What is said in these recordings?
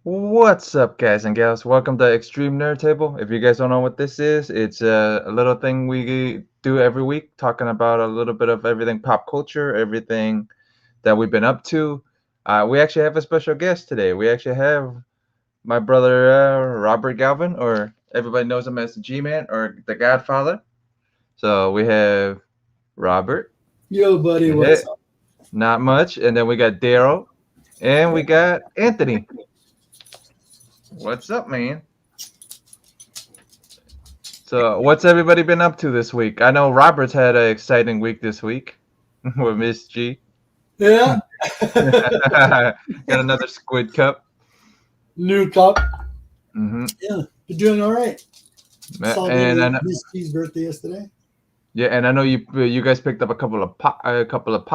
What's up, guys and gals? Welcome to Extreme Nerd Table. If you guys don't know what this is, it's a little thing we do every week, talking about a little bit of everything pop culture, everything that we've been up to. We actually have a special guest today. We actually have my brother Robert Galvin, or everybody knows him as the G-Man or the Godfather. So we have Robert. Yo, buddy, what's up? Not much. And then we got Daryl. And we got Anthony. What's up, man? So, what's everybody been up to this week? I know Robert's had an exciting week this week with Miss G. Yeah. Got another Squid Cup. New cup. Mm-hmm. Yeah, you're doing all right. And Miss G's birthday yesterday. Yeah, and I know you guys picked up a couple of pops, a couple of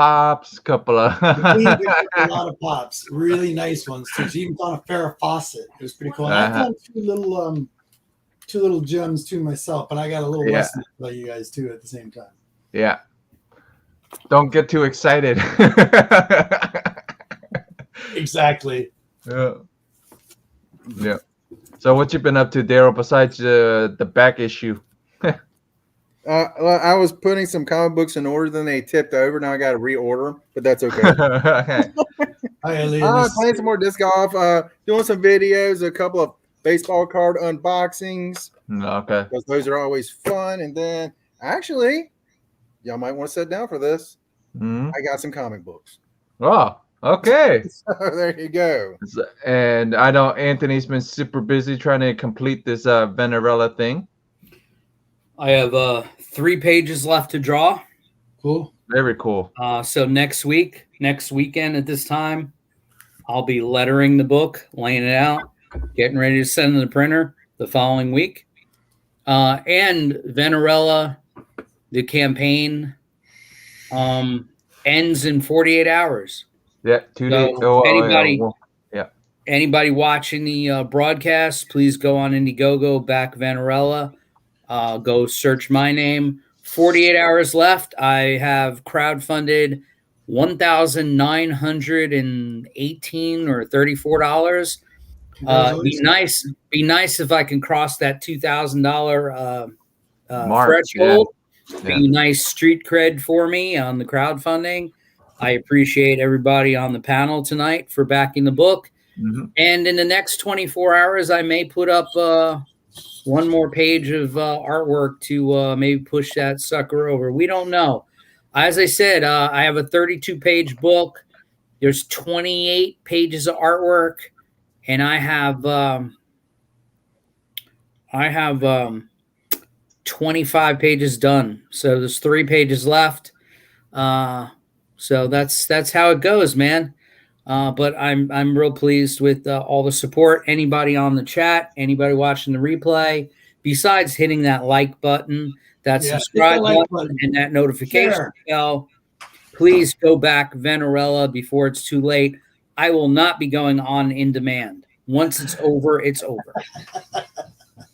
We picked up a lot of pops, really nice ones too. She even found a Farrah Fawcett. It was pretty cool. And I found two little gems too myself, but I got a little lesson about you guys too at the same time. Yeah. Don't get too excited. Exactly. Yeah. So what you been up to, Daryl, besides the back issue? Well, I was putting some comic books in order, then they tipped over. Now I got to reorder them, but that's okay. Playing some more disc golf, doing some videos, a couple of baseball card unboxings. Okay. Because those are always fun. And then, actually, y'all might want to sit down for this. Mm-hmm. I got some comic books. Oh, okay. So there you go. And I know Anthony's been super busy trying to complete this Venerella thing. I have 3 pages left to draw. Cool. Very cool. So next weekend at this time, I'll be lettering the book, laying it out, getting ready to send to the printer the following week. And Venerella, the campaign, ends in 48 hours. Yeah, 2 days. Anybody watching the broadcast, please go on Indiegogo, back Venerella. Go search my name. 48 hours left. I have crowdfunded $1,918 or $34. Be nice if I can cross that $2,000 threshold. Yeah. Be nice street cred for me on the crowdfunding. I appreciate everybody on the panel tonight for backing the book. Mm-hmm. And in the next 24 hours, I may put up one more page of artwork to maybe push that sucker over. We don't know. As I said, I have a 32-page book. There's 28 pages of artwork, and I have 25 pages done. So there's 3 pages left. So that's how it goes, man. But I'm real pleased with all the support. Anybody on the chat, anybody watching the replay, besides hitting that like button, that subscribe button, and that notification bell, please go back Venerella before it's too late. I will not be going on in demand. Once it's over, it's over.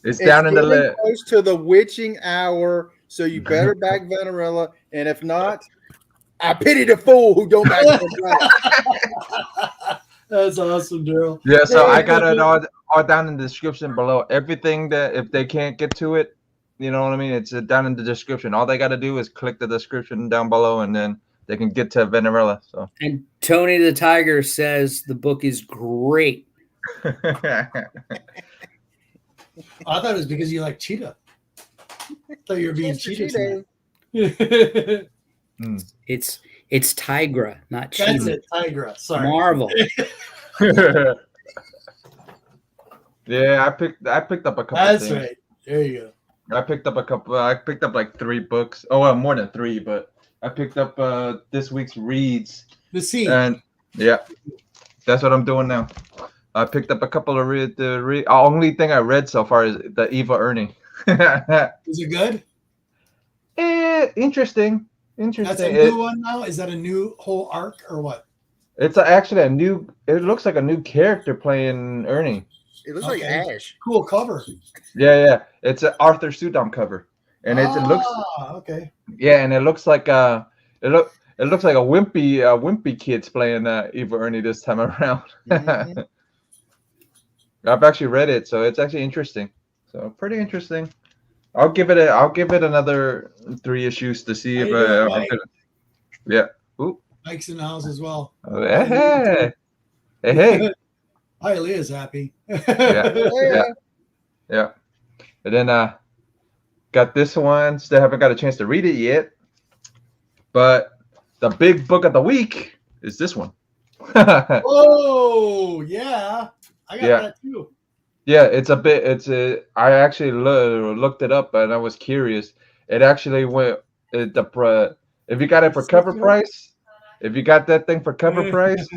It's down in the list. Close to the witching hour, so you better back Venerella, and if not, I pity the fool who don't back Venerella. That's awesome, Daryl. Yeah, so I got it all down in the description below. Everything that if they can't get to it, you know what I mean? It's down in the description. All they got to do is click the description down below, and then they can get to Venerella. So. And Tony the Tiger says the book is great. I thought it was because you like cheetah. I thought you were being cheetah. It's Tigra, not cheetah. That's it, Tigra. Sorry, Marvel. Yeah, I picked up a couple. That's things. Right. There you go. I picked up a couple. I picked up like 3 books. Oh, well, more than 3, but I picked up this week's reads. The scene. And yeah, that's what I'm doing now. I picked up a couple of the only thing I read so far is the Eva Ernie. Is it good? Interesting. That's a new one now. Is that a new whole arc or what? It's actually a new. It looks like a new character playing Ernie. It looks like Ash. Cool cover. Yeah. It's an Arthur Sudom cover, and it looks. Okay. Yeah, and it looks like it looks like a wimpy kid's playing Eva Ernie this time around. Mm-hmm. I've actually read it, so it's actually interesting. So pretty interesting. I'll give it another 3 issues to see How if you doing, I'm Mike? gonna. Yeah. Ooh. Mike's in the house as well. Hey. Hey. Hi, Leah's happy. Yeah. Yeah. Yeah. And then got this one. Still haven't got a chance to read it yet. But the big book of the week is this one. Oh, yeah. I got Yeah. that too. Yeah, it's a bit. I actually looked it up and I was curious. It actually went if you got it for cover price, if you got that thing for cover price,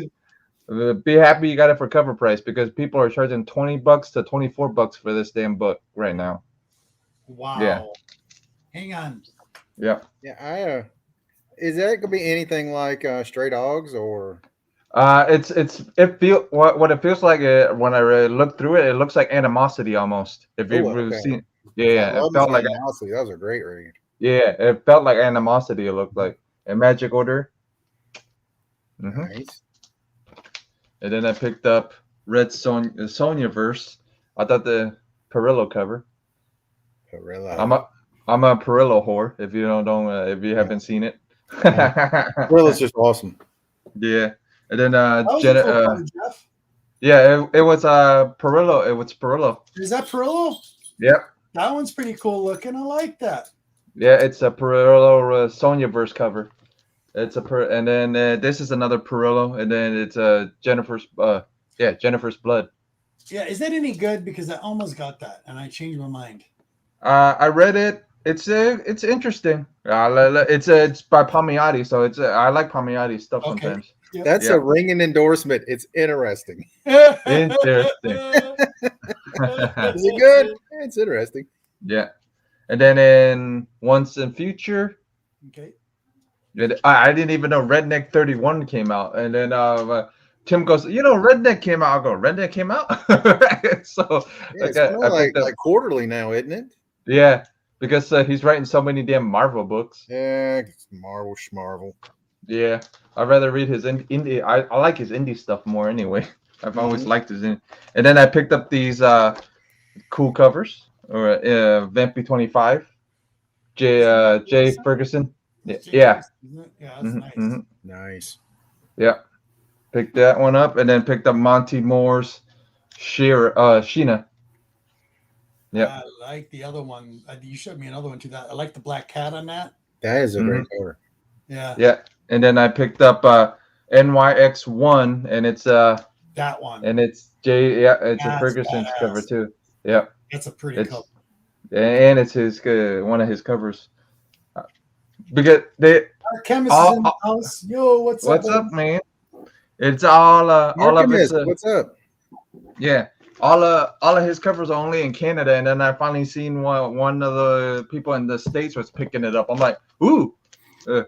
be happy you got it for cover price because people are charging $20 to $24 for this damn book right now. Wow. Yeah. Hang on. Yeah. Yeah. Is that gonna be anything like Stray Dogs or? It feel what it feels like when I look through it. It looks like Animosity almost. If you've Okay. seen, I yeah, it love felt like Animosity. That was a great read. yeah, it felt like Animosity. It looked like a Magic Order. Nice. And then I picked up Red Sonya Verse. I thought the Perillo cover. Vampirella. I'm a Perillo whore. If you don't if you haven't seen it. Vampirella's just awesome. Yeah. And then That was a cool cover, Jeff. yeah, it was Perillo. It was Perillo. Is that Perillo? Yep. That one's pretty cool looking. I like that. Yeah, it's a Perillo Sonya Verse cover. It's and then this is another Perillo, and then it's Jennifer's Blood. Yeah, is that any good? Because I almost got that and I changed my mind. I read it. It's interesting. It's by Palmiotti, so I like Palmiotti stuff sometimes. Yep. That's a ringing endorsement. It's interesting. Interesting. Is it good? It's interesting. Yeah, and then in Once in Future, Okay. I didn't even know Redneck 31 came out, and then Tim goes, Redneck came out. I go, Redneck came out. So Yeah, it's like quarterly now, isn't it? Yeah, because he's writing so many damn Marvel books. Yeah, it's Marvel schmarvel. Yeah, I'd rather read his indie. I like his indie stuff more anyway. I've always liked his indie. And then I picked up these cool covers or Vampy 25, Jay Ferguson. Yeah. Yeah, that's nice. Nice. Yeah, picked that one up, and then picked up Monty Moore's Sheena. Yeah, I like the other one. You showed me another one too. That I like the black cat on that. That is a great cover. Yeah. Yeah, and then I picked up NYX1, and it's that one, and it's it's a Ferguson's cover too. Yeah, that's a pretty cover. And it's his one of his covers. Because our chemist is in the house. Yo, what's up, man? It's all of his. What's up? Yeah. All of his covers are only in Canada, and then I finally seen one of the people in the States was picking it up. I'm like, ooh,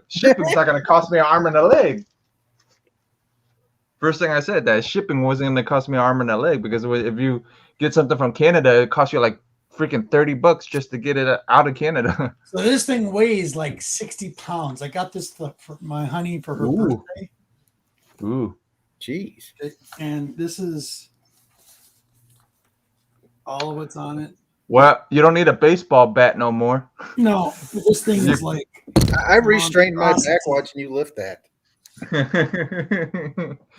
shipping's not gonna cost me an arm and a leg. First thing I said, that shipping wasn't gonna cost me an arm and a leg, because if you get something from Canada, it costs you like freaking $30 just to get it out of Canada. So this thing weighs like 60 pounds. I got this for my honey for her birthday. Ooh, jeez. And this is all of what's on it. Well, you don't need a baseball bat no more. No, this thing is like. I restrained my back watching you lift that.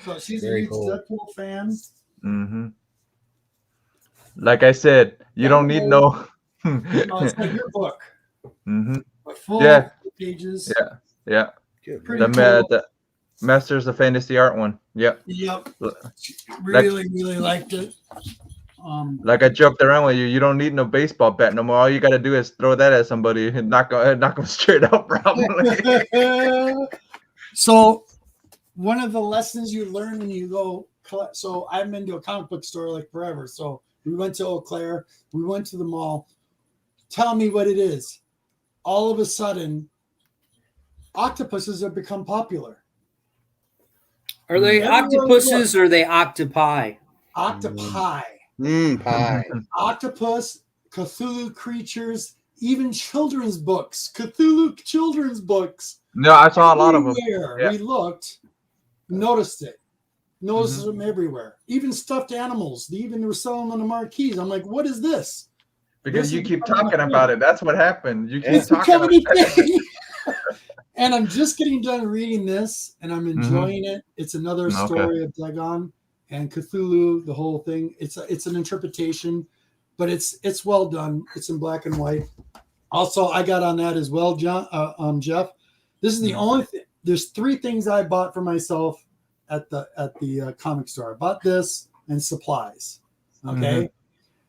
So she's a huge Deadpool fan. Mm-hmm. Like I said, you don't need no. It's like your book. Mm-hmm. Full pages. Yeah. Pretty cool. The Masters of Fantasy Art one. Yep. Really liked it. Like I joked around with you, you don't need no baseball bat no more. All you got to do is throw that at somebody and knock them straight out, probably. So, one of the lessons you learn when you go. So I've been to a comic book store like forever. So we went to Eau Claire. We went to the mall. Tell me what it is. All of a sudden, octopuses have become popular. Are they octopuses or are they octopi? Octopi. Pie. Octopus, Cthulhu creatures, even children's books. Cthulhu children's books. No, I saw a lot of them. We looked, noticed it. notices them everywhere. Even stuffed animals. They were selling them on the marquees. I'm like, what is this? Because you keep talking about it. That's what happened. You keep It's talking about becoming a it. thing. And I'm just getting done reading this, and I'm enjoying it. It's another story of Dagon and Cthulhu, the whole thing. It's an interpretation, but it's well done. It's in black and white. Also, I got on that as well, Jeff. This is the only thing. There's 3 things I bought for myself at the comic store. I bought this and supplies. Okay.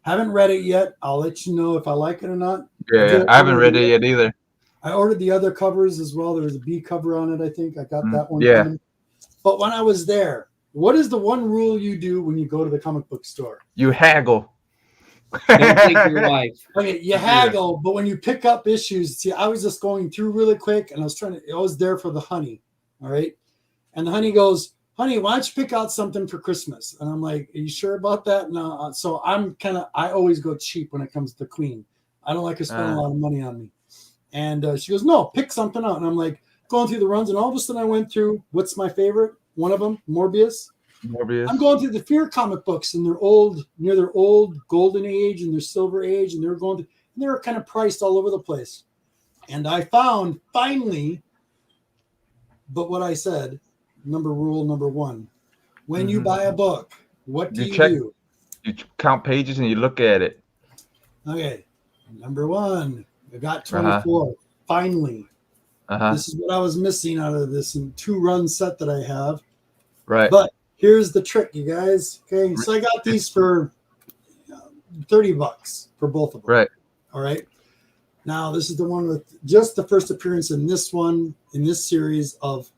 Haven't read it yet. I'll let you know if I like it or not. Yeah, I haven't read it yet either. I ordered the other covers as well. There was a B cover on it, I think. I got that one. Yeah. Coming. But when I was there, what is the one rule you do when you go to the comic book store? You haggle. Don't take your wife. Okay, you haggle, but when you pick up issues, see, I was just going through really quick, and I was there for the honey, all right? And the honey goes, honey, why don't you pick out something for Christmas? And I'm like, are you sure about that? No. So I always go cheap when it comes to Queen. I don't like her spending a lot of money on me. And she goes, no, pick something out. And I'm like, going through the runs, and all of a sudden I went through, what's my favorite? One of them, Morbius. I'm going through the Fear comic books, and they're near their old golden age and their silver age, and they're kind of priced all over the place. And I found finally, but what I said, rule number 1, when you buy a book, what do you do? You count pages and you look at it. Okay, number 1, I got 24. Finally, this is what I was missing out of this 2-run set that I have. Right. But here's the trick, you guys. Okay, so I got these for $30 for both of them. Right. All right. Now this is the one with just the first appearance in this series of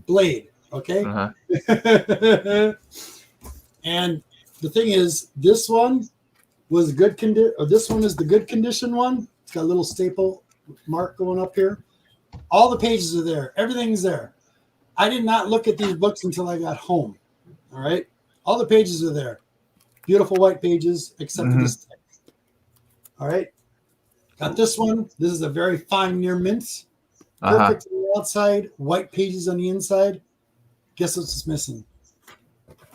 Blade. Okay. And the thing is, this one was good condition, or this one is the good condition one. It's got a little staple mark going up here. All the pages are there. Everything's there. I did not look at these books until I got home. All right. All the pages are there. Beautiful white pages, except for this text. All right. Got this one. This is a very fine near mint. Perfect on the outside, white pages on the inside. Guess what's missing?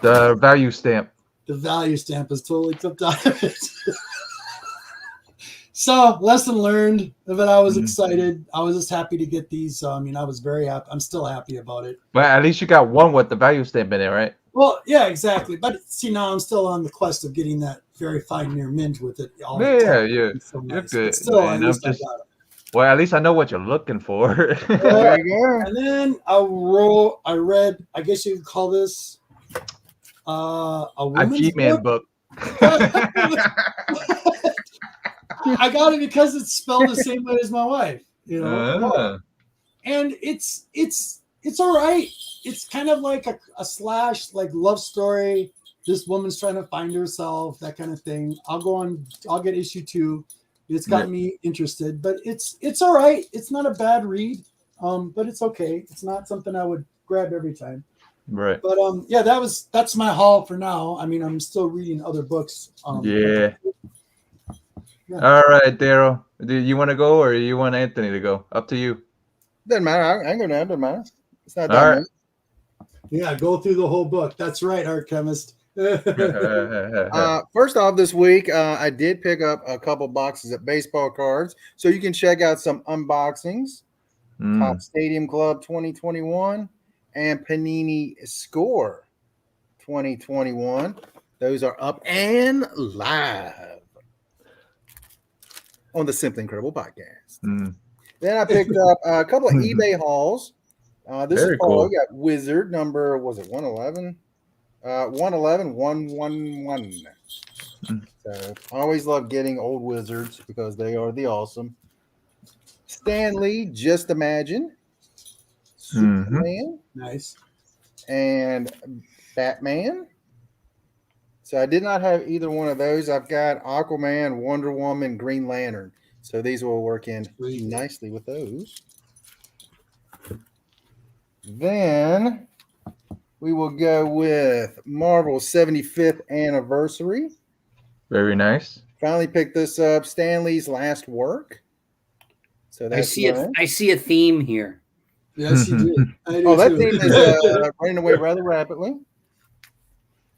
The value stamp. The value stamp is totally clipped out of it. So, lesson learned, but I was excited. I was just happy to get these. I was very happy. I'm still happy about it. But at least you got one with the value stamp in it, right? Well, yeah, exactly. But see, now I'm still on the quest of getting that very fine near mint with it. Yeah. So nice. You're good. But still, at least I got it. Well, at least I know what you're looking for. There you go. And then I read, I guess you could call this a G-Man book. I got it because it's spelled the same way as my wife, and it's all right. It's kind of like a slash like love story. This woman's trying to find herself, that kind of thing. I'll get issue 2. It's got me interested, but it's all right. It's not a bad read, but it's okay. It's not something I would grab every time. Right. But that's my haul for now. I'm still reading other books. Yeah. All right, Daryl. Do you want to go or you want Anthony to go? Up to you. Doesn't matter. I can go now. Doesn't matter. It's not that right. Yeah, go through the whole book. That's right, Art Chemist. First off, this week I did pick up a couple boxes of baseball cards, so you can check out some unboxings. Top Stadium Club 2021 and Panini Score 2021. Those are up and live on the Simply Incredible podcast. Then I picked up a couple of eBay hauls. This Very is cool. cool. We got Wizard number, was it 111? 111. So I always love getting old Wizards because they are the awesome. Stan Lee, Just Imagine. Superman. Nice. And Batman. So I did not have either one of those. I've got Aquaman, Wonder Woman, Green Lantern. So these will work in nicely with those. Then we will go with Marvel's 75th anniversary. Very nice. Finally picked this up. Stan Lee's last work. So that's I see a theme here. Yes, you do. I do Oh, that too. team is running away rather rapidly.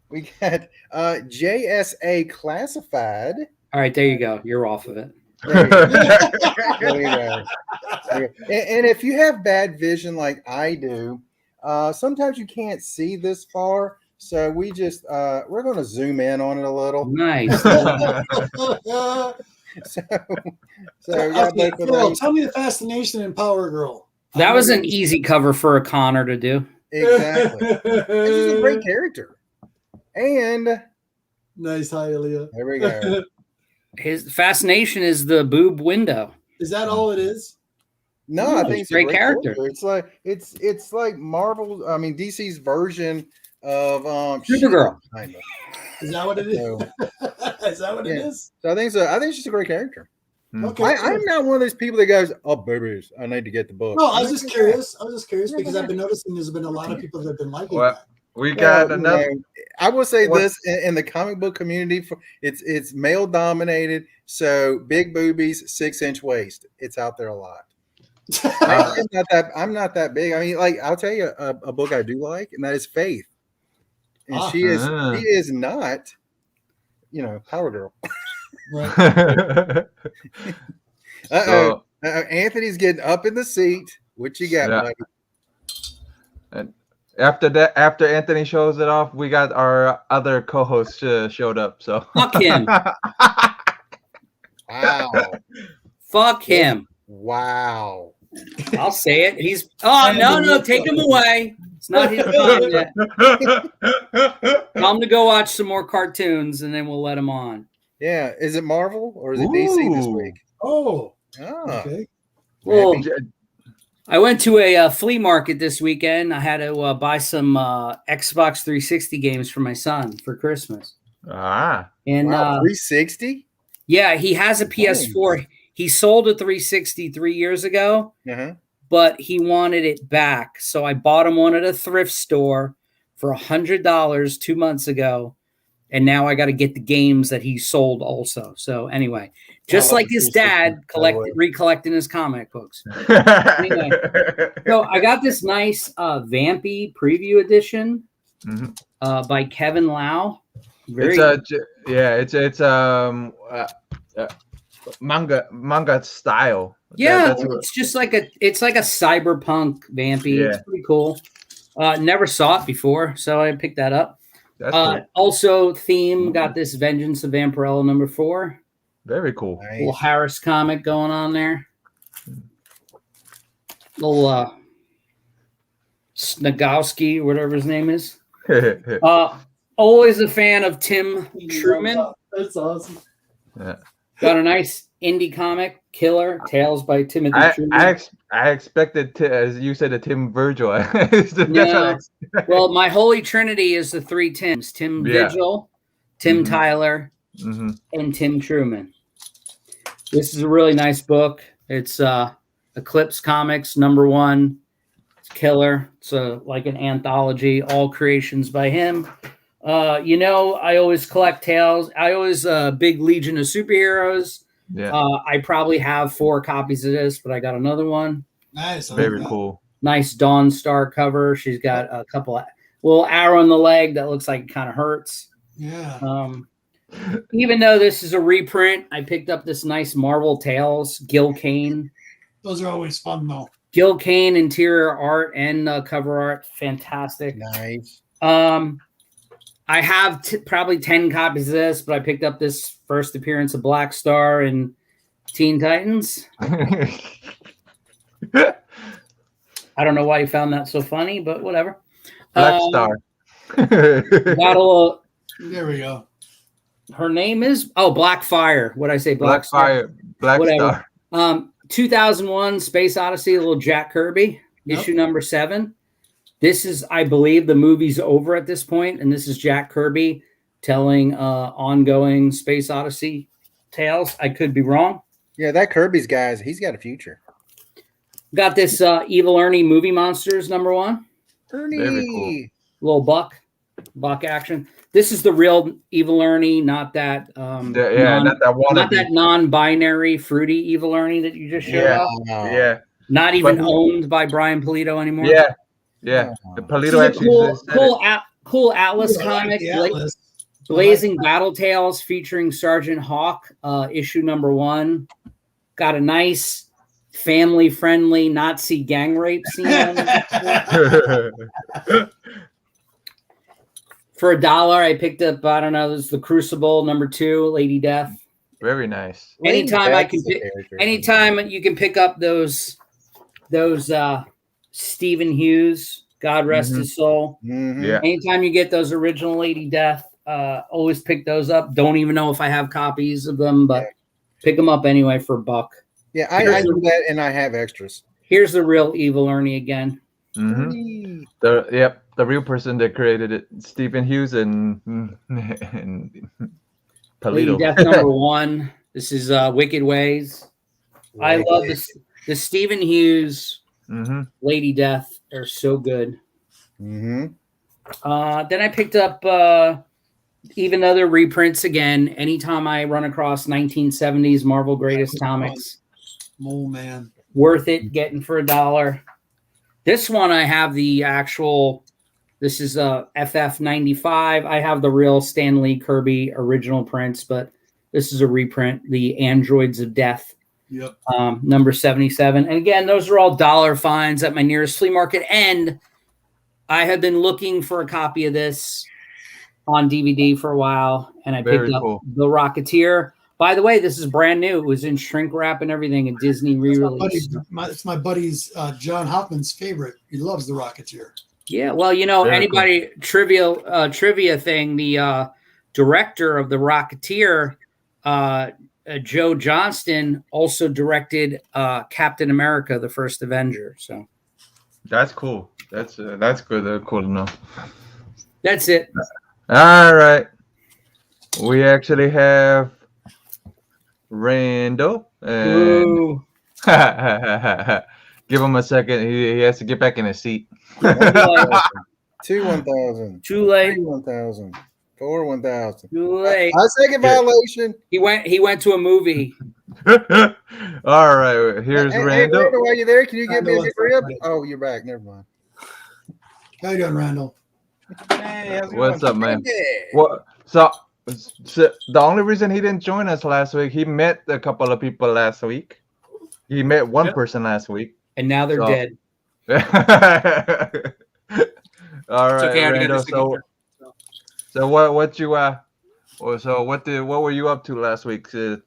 We got JSA Classified. All right, there you go. You're off of it. There you go. There you go. And if you have bad vision like I do, sometimes you can't see this far. So we're going to zoom in on it a little. Nice. So Okay, Phil, tell me the fascination in Power Girl. That was an easy cover for a Connor to do. Exactly. This is a great character. And nice, hi, Aaliyah. There we go. His fascination is the boob window. Is that all it is? No, I think it's a great character. It's like Marvel. I mean, DC's version of Supergirl. Kind of. Is that what it is? So, is that what it is? So I think so. I think she's a great character. Okay, I'm not one of those people that goes, "Oh, babies, I need to get the book." No, I was just curious. Because I've been noticing there's been a lot of people that have been liking that. We got another. I will say this in the comic book community: it's male dominated, so big boobies, 6-inch waist. It's out there a lot. I'm not that big. I mean, like I'll tell you a book I do like, and that is Faith, and she is not, Power Girl. Right. Anthony's getting up in the seat. What you got, buddy? And after Anthony shows it off, we got our other co-host showed up. So fuck him. Wow. Fuck him. Wow. I'll say it. He's no, take him away. It's not his time yet. Tell him to go watch some more cartoons, and then we'll let him on. Yeah, is it Marvel or is it DC this week? Okay. Well, I went to a flea market this weekend. I had to buy some Xbox 360 games for my son for Christmas. And 360? Yeah, he has a PS4. He sold a 360 3 years ago, but he wanted it back. So I bought him one at a thrift store for $100 2 months ago. And now I got to get the games that he sold also. So anyway, just like his dad recollecting his comic books. Anyway, so I got this nice Vampy preview edition by Kevin Lau. It's manga style. Yeah, it's just like a cyberpunk Vampy. Yeah. It's pretty cool. Never saw it before, so I picked that up. Cool. Also, Theme got this Vengeance of Vampirella #4. Very cool. Nice. Little Harris comic going on there. Little Snagowski, whatever his name is. Always a fan of Tim Truman. That's awesome. Yeah. Got a nice indie comic, Killer Tales by Timothy Truman. I expected, as you said, a Tim Virgil. No. Well, my holy trinity is the three Tims: Tim Vigil, Tim Tyler, and Tim Truman. This is a really nice book. It's Eclipse Comics #1. It's Killer. It's like an anthology, all creations by him. I always collect tales. I always big Legion of Superheroes. Yeah. I probably have 4 copies of this, but I got another one. Nice. Very cool. Nice Dawn Star cover. She's got a couple of little arrow in the leg that looks like it kind of hurts. Yeah. Even though this is a reprint, I picked up this nice Marvel Tales, Gil Kane. Those are always fun, though. Gil Kane interior art and cover art, fantastic. Nice. I have probably 10 copies of this, but I picked up this first appearance of Black Star and Teen Titans. I don't know why you found that so funny, but whatever. Black Star. Got a little. There we go. Her name is Black Fire. What I say? Black Fire. Black whatever. Star. 2001 Space Odyssey, a little Jack Kirby, issue #7. This is, I believe, the movie's over at this point, and this is Jack Kirby telling ongoing Space Odyssey tales. I could be wrong. Yeah, that Kirby's guys, he's got a future. Got this Evil Ernie Movie Monsters #1. Ernie. Very cool. Little buck action. This is the real Evil Ernie, not that not that non-binary fruity Evil Ernie that you just showed up. Yeah. Not even But he- owned by Brian Polito anymore. Yeah, yeah. The Oh. This is Polito a actually said it. cool Atlas Ooh, I like comic. the Atlas. Blazing Battle Tales featuring Sergeant Hawk, issue number 1. Got a nice family-friendly Nazi gang rape scene on it. For $1, I picked up, I don't know, this is the Crucible number 2, Lady Death. Very nice. Anytime you can pick up those Stephen Hughes, God rest his soul. Mm-hmm. Yeah. Anytime you get those original Lady Death, always pick those up. Don't even know if I have copies of them, but pick them up anyway for $1. Yeah, I do that, and I have extras. Here's the real Evil Ernie again. Mm-hmm. The real person that created it, Stephen Hughes and Polito. Lady Death number 1. This is Wicked Ways. I love this. The Stephen Hughes Lady Death are so good. Mm-hmm. Then I picked up even though they're reprints again. Anytime I run across 1970s Marvel Greatest Comics, oh man, worth it getting for $1. This one I have the actual. This is a FF95. I have the real Stan Lee Kirby original prints, but this is a reprint. The Androids of Death. Yep. Number 77. And again, those are all dollar finds at my nearest flea market. And I had been looking for a copy of this on DVD for a while, and I picked up The Rocketeer. By the way, this is brand new. It was in shrink wrap and everything, a Disney re-release. It's my buddy's John Hoffman's favorite. He loves The Rocketeer. Yeah, well, anybody trivia thing, the director of The Rocketeer, Joe Johnston, also directed Captain America: The First Avenger. So that's cool. That's good. That's cool to know. That's it. All right. We actually have Randall. And give him a second. He has to get back in his seat. 2 1,000. Too late. 3 1,000. 4 1,000. Too late. I second violation. He went to a movie. All right. Here's Randall. Randall. Randall, are you there? Can you give me a rib? Oh, you're back. Never mind. How you doing, Randall? Hey, what's up, man? What? So the only reason he didn't join us last week, he met a couple of people last week. He met one person last week, and now they're dead. All right, okay, Randall. So what were you up to last week to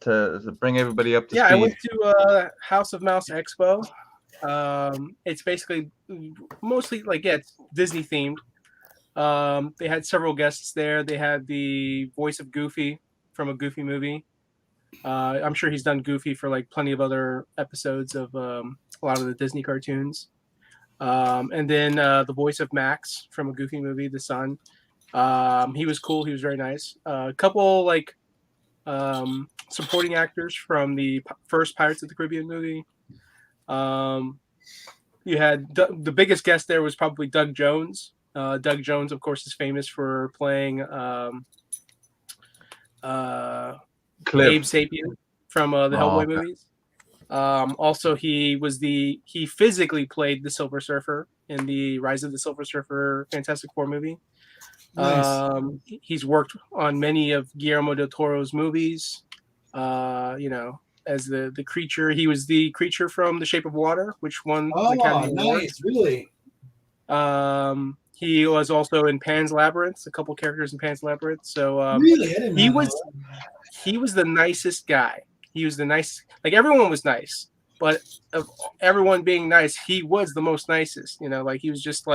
bring everybody up to speed? I went to House of Mouse Expo. It's basically mostly it's Disney themed. They had several guests there. They had the voice of Goofy from a Goofy movie. I'm sure he's done Goofy for plenty of other episodes of a lot of the Disney cartoons. And then the voice of Max from a Goofy movie, the son. He was cool. He was very nice. A couple supporting actors from the first Pirates of the Caribbean movie. You had the biggest guest there was probably Doug Jones. Doug Jones, of course, is famous for playing Abe Sapien from the Hellboy movies. Also, he physically played the Silver Surfer in the Rise of the Silver Surfer Fantastic Four movie. Nice. He's worked on many of Guillermo del Toro's movies. As the creature, he was the creature from The Shape of Water, which won the Academy Award. Nice, really. He was also in Pan's Labyrinth, a couple characters in Pan's Labyrinth. So really, I didn't know he was the nicest guy. He was the nice, everyone was nice, but of everyone being nice, he was the most nicest. He was just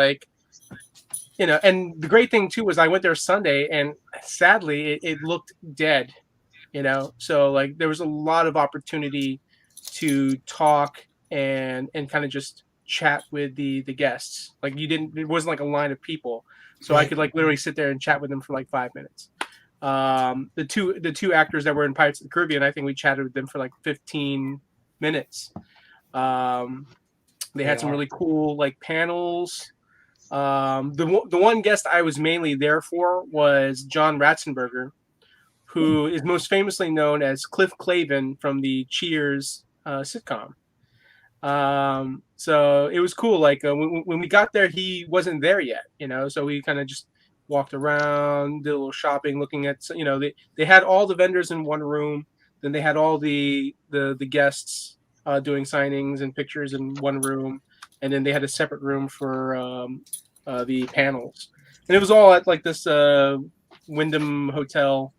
and the great thing too was I went there Sunday, and sadly it looked dead. So there was a lot of opportunity to talk and kind of just chat with the guests. It wasn't a line of people, so I could literally sit there and chat with them for 5 minutes. The two actors that were in Pirates of the Caribbean, I think we chatted with them for 15 minutes. They had some really cool panels. The one guest I was mainly there for was John Ratzenberger, who is most famously known as Cliff Clavin from the Cheers sitcom. So it was cool. Like when we got there, he wasn't there yet, so we kind of just walked around, did a little shopping, looking at, they had all the vendors in one room. Then they had all the guests doing signings and pictures in one room. And then they had a separate room for the panels. And it was all at like this Wyndham Hotel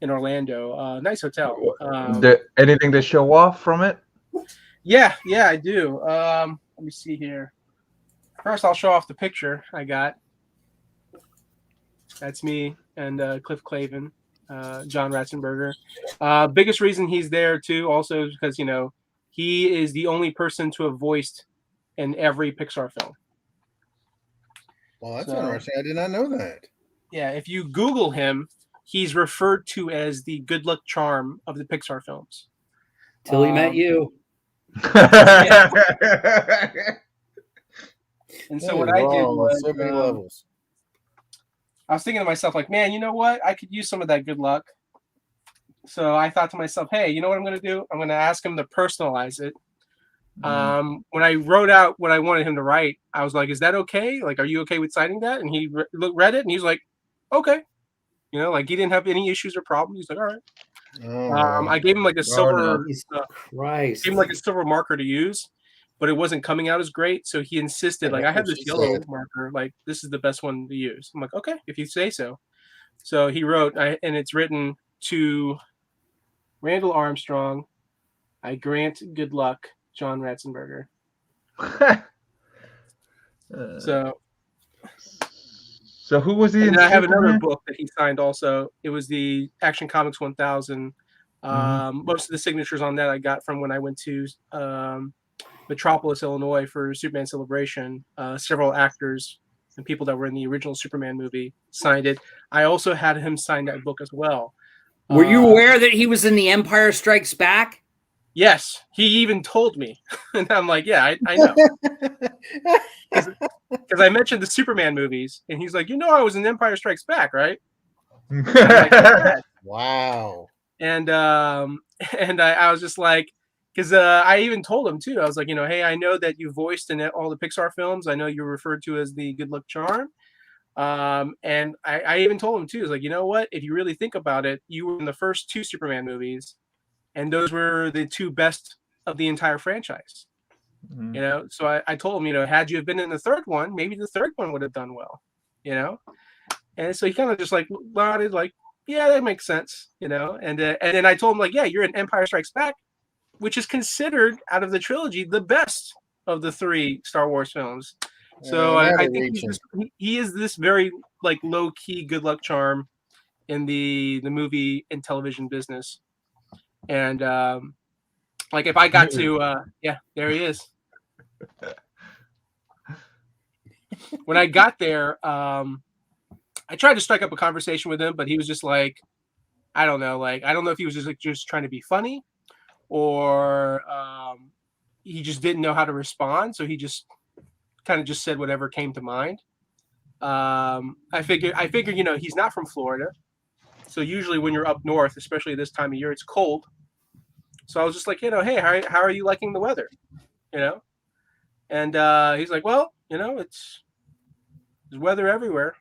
in Orlando. Nice hotel. Anything to show off from it? Yeah, I do. Let me see here. First, I'll show off the picture I got. That's me and Cliff Clavin, John Ratzenberger. Biggest reason he's there too, also, is because he is the only person to have voiced in every Pixar film. Well, that's interesting. I did not know that. Yeah, if you Google him, he's referred to as the good luck charm of the Pixar films. Till he met you. And so what I did was so many levels. I was thinking to myself, like, man, you know what? I could use some of that good luck. So I thought to myself, hey, you know what I'm going to do? I'm going to ask him to personalize it. When I wrote out what I wanted him to write, I was like, is that okay? Like, are you okay with signing that? And he read it and he's like, okay. Like he didn't have any issues or problems. He's like, all right. I gave him like a silver, gave him like a silver marker to use, but it wasn't coming out as great. So he insisted, like, I have this yellow marker, like this is the best one to use. I'm like, okay, if you say so. So he wrote, and it's written to Randall Armstrong. I grant good luck, John Ratzenberger. So who was he? And I have another book that he signed also. It was the Action Comics 1000. Most of the signatures on that I got from when I went to Metropolis, Illinois for Superman Celebration. Several actors and people that were in the original Superman movie signed it. I also had him sign that book as well. Were you aware that he was in The Empire Strikes Back? Yes, he even told me. And I'm like, yeah, I know. Because I mentioned the Superman movies, and he's like, I was in Empire Strikes Back, right? Like, wow. And I was just like, because I even told him too. I was like, hey, I know that you voiced in all the Pixar films. I know you're referred to as the good luck charm. And I even told him too, is like, you know what? If you really think about it, you were in the first two Superman movies, and those were the two best of the entire franchise. So I told him, had you have been in the third one, maybe the third one would have done well, and so he kind of just like nodded, like, yeah, that makes sense, and then I told him, like, yeah, you're in Empire Strikes Back, which is considered out of the trilogy the best of the three Star Wars films. So I think he is this very like low key good luck charm in the movie and television business. And like if I got to there he is. When I got there, I tried to strike up a conversation with him, but he was just like, I don't know if he was just trying to be funny, or he just didn't know how to respond, so he just kind of just said whatever came to mind. I figured, he's not from Florida, so usually when you're up north, especially this time of year, it's cold. So I was just like, hey, how are you liking the weather? And he's like, well, there's weather everywhere.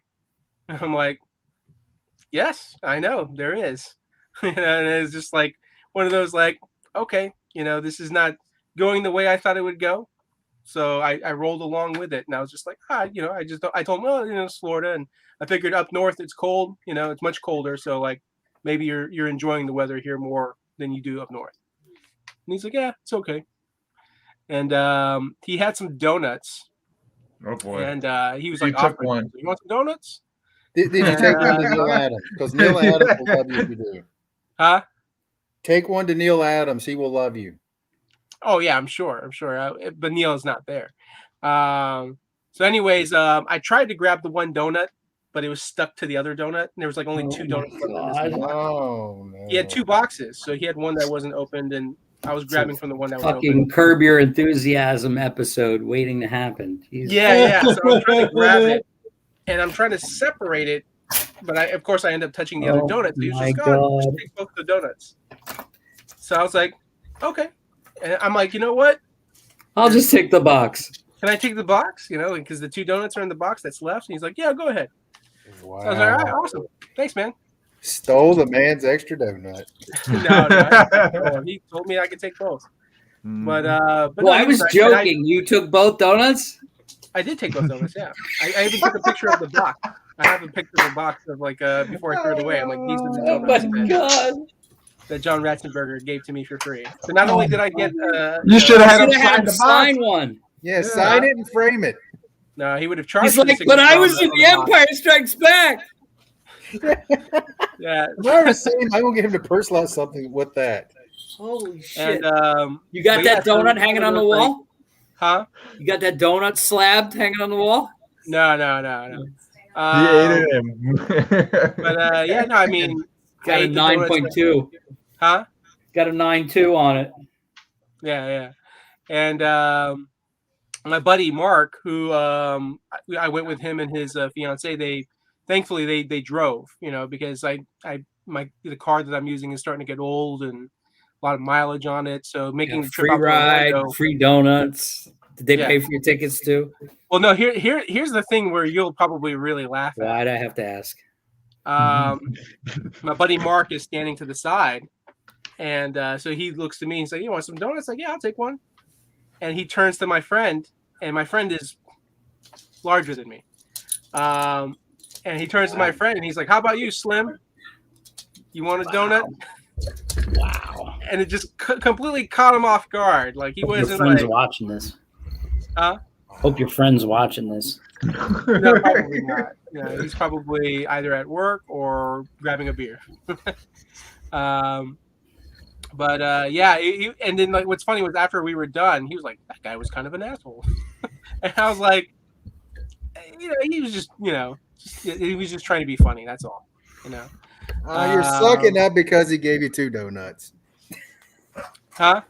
And I'm like, yes, I know there is. And it's just like one of those, like, okay, this is not going the way I thought it would go. So I rolled along with it, and I was just like, I told him, well, it's Florida, and I figured up north it's cold, it's much colder, so like maybe you're enjoying the weather here more than you do up north. And he's like, yeah, it's okay. And he had some donuts. Oh boy! And he was like, one. You want some donuts? Did you take one to Neil Adams? Because Neil Adams will love you if you do. Huh? Take one to Neil Adams. He will love you. Oh yeah, I'm sure. But Neil is not there. So anyways, I tried to grab the one donut, but it was stuck to the other donut, and there was like only two donuts left in this box. Oh no! He had two boxes, so he had one that wasn't opened, and I was grabbing from the one that was open. Fucking Curb Your Enthusiasm episode waiting to happen. Jesus. Yeah. So I'm trying to grab it, and I'm trying to separate it, but of course I end up touching the other donut. So he was just gone. Just take both the donuts. So I was like, okay. And I'm like, you know what? I'll just take the box. Can I take the box? You know, because the 2 donuts are in the box that's left. And he's like, yeah, go ahead. Wow. So I was like, all right, awesome. Thanks, man. Stole the man's extra donut. No, he told me I could take both. But Well, no, I he was nice. joking. You took both donuts? I did take both donuts. Yeah, I even took a picture of the box. I have a picture of the box of like before I threw it away. I'm like, these are the Oh donuts my god! that John Ratzenberger gave to me for free. So not only did I get, you should have had Should him have sign had the sign box. one. Yeah, sign it and frame it. No, he would have charged. He's like, but I was in the Empire Strikes Back. Yeah. If I ever see him, I'm gonna get him to personalize something with that. Holy shit! And You got that donut hanging on the wall? Huh? You got that donut slabbed hanging on the wall? No. He ate him. But yeah, no, I mean, Got a 9.2. Huh? Got a 9.2 on it. Yeah. And my buddy Mark, who I went with him and his fiance, they thankfully they drove, you know, because the car that I'm using is starting to get old and a lot of mileage on it. So making the trip free out to ride, Orlando, free donuts. Did they pay for your tickets too? Well, no. Here's the thing where you'll probably really laugh at. Why'd I have to ask? My buddy Mark is standing to the side, and so he looks to me and says, "You want some donuts?" Like, yeah, I'll take one. And he turns to my friend, and my friend is larger than me. And he turns to my friend, and he's like, "How about you, Slim? You want a donut?" Wow! And it just completely caught him off guard. Like he wasn't. Your friend's like, watching this. Huh? Hope your friend's watching this. No, probably not. Yeah, he's probably either at work or grabbing a beer. But yeah, and then like what's funny was after we were done, he was like, "That guy was kind of an asshole," and I was like, you know, he was just, you know, he was just trying to be funny. That's all, you know. You're sucking up because he gave you 2 donuts. Huh?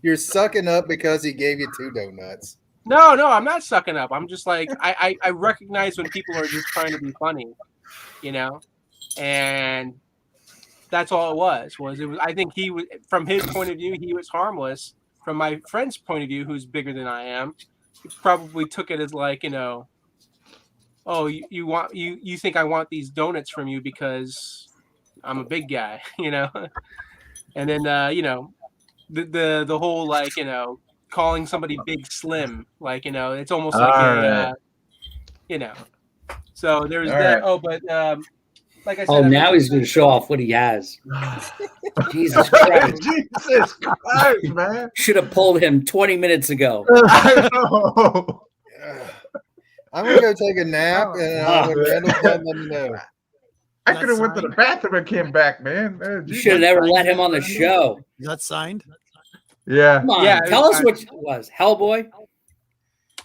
You're sucking up because he gave you 2 donuts. No, I'm not sucking up. I'm just like I recognize when people are just trying to be funny, you know, and that's all it was. I think he was, from his point of view, he was harmless. From my friend's point of view, who's bigger than I am, he probably took it as like, you know, oh, you think I want these donuts from you because I'm a big guy, you know, and then you know, the whole like, you know, calling somebody Big Slim, like, you know, it's almost like you know. So there's that. Right. Oh, but like I said, now he's going to show off what he has. Jesus Christ! Jesus Christ, man! Should have pulled him 20 minutes ago. I know. I'm gonna go take a nap, and when Randall's done, let me know. I could have went to the bathroom and came back, man. You should have never let him on the show. Is that signed? Yeah. Come on, yeah, tell us what it was. Hellboy?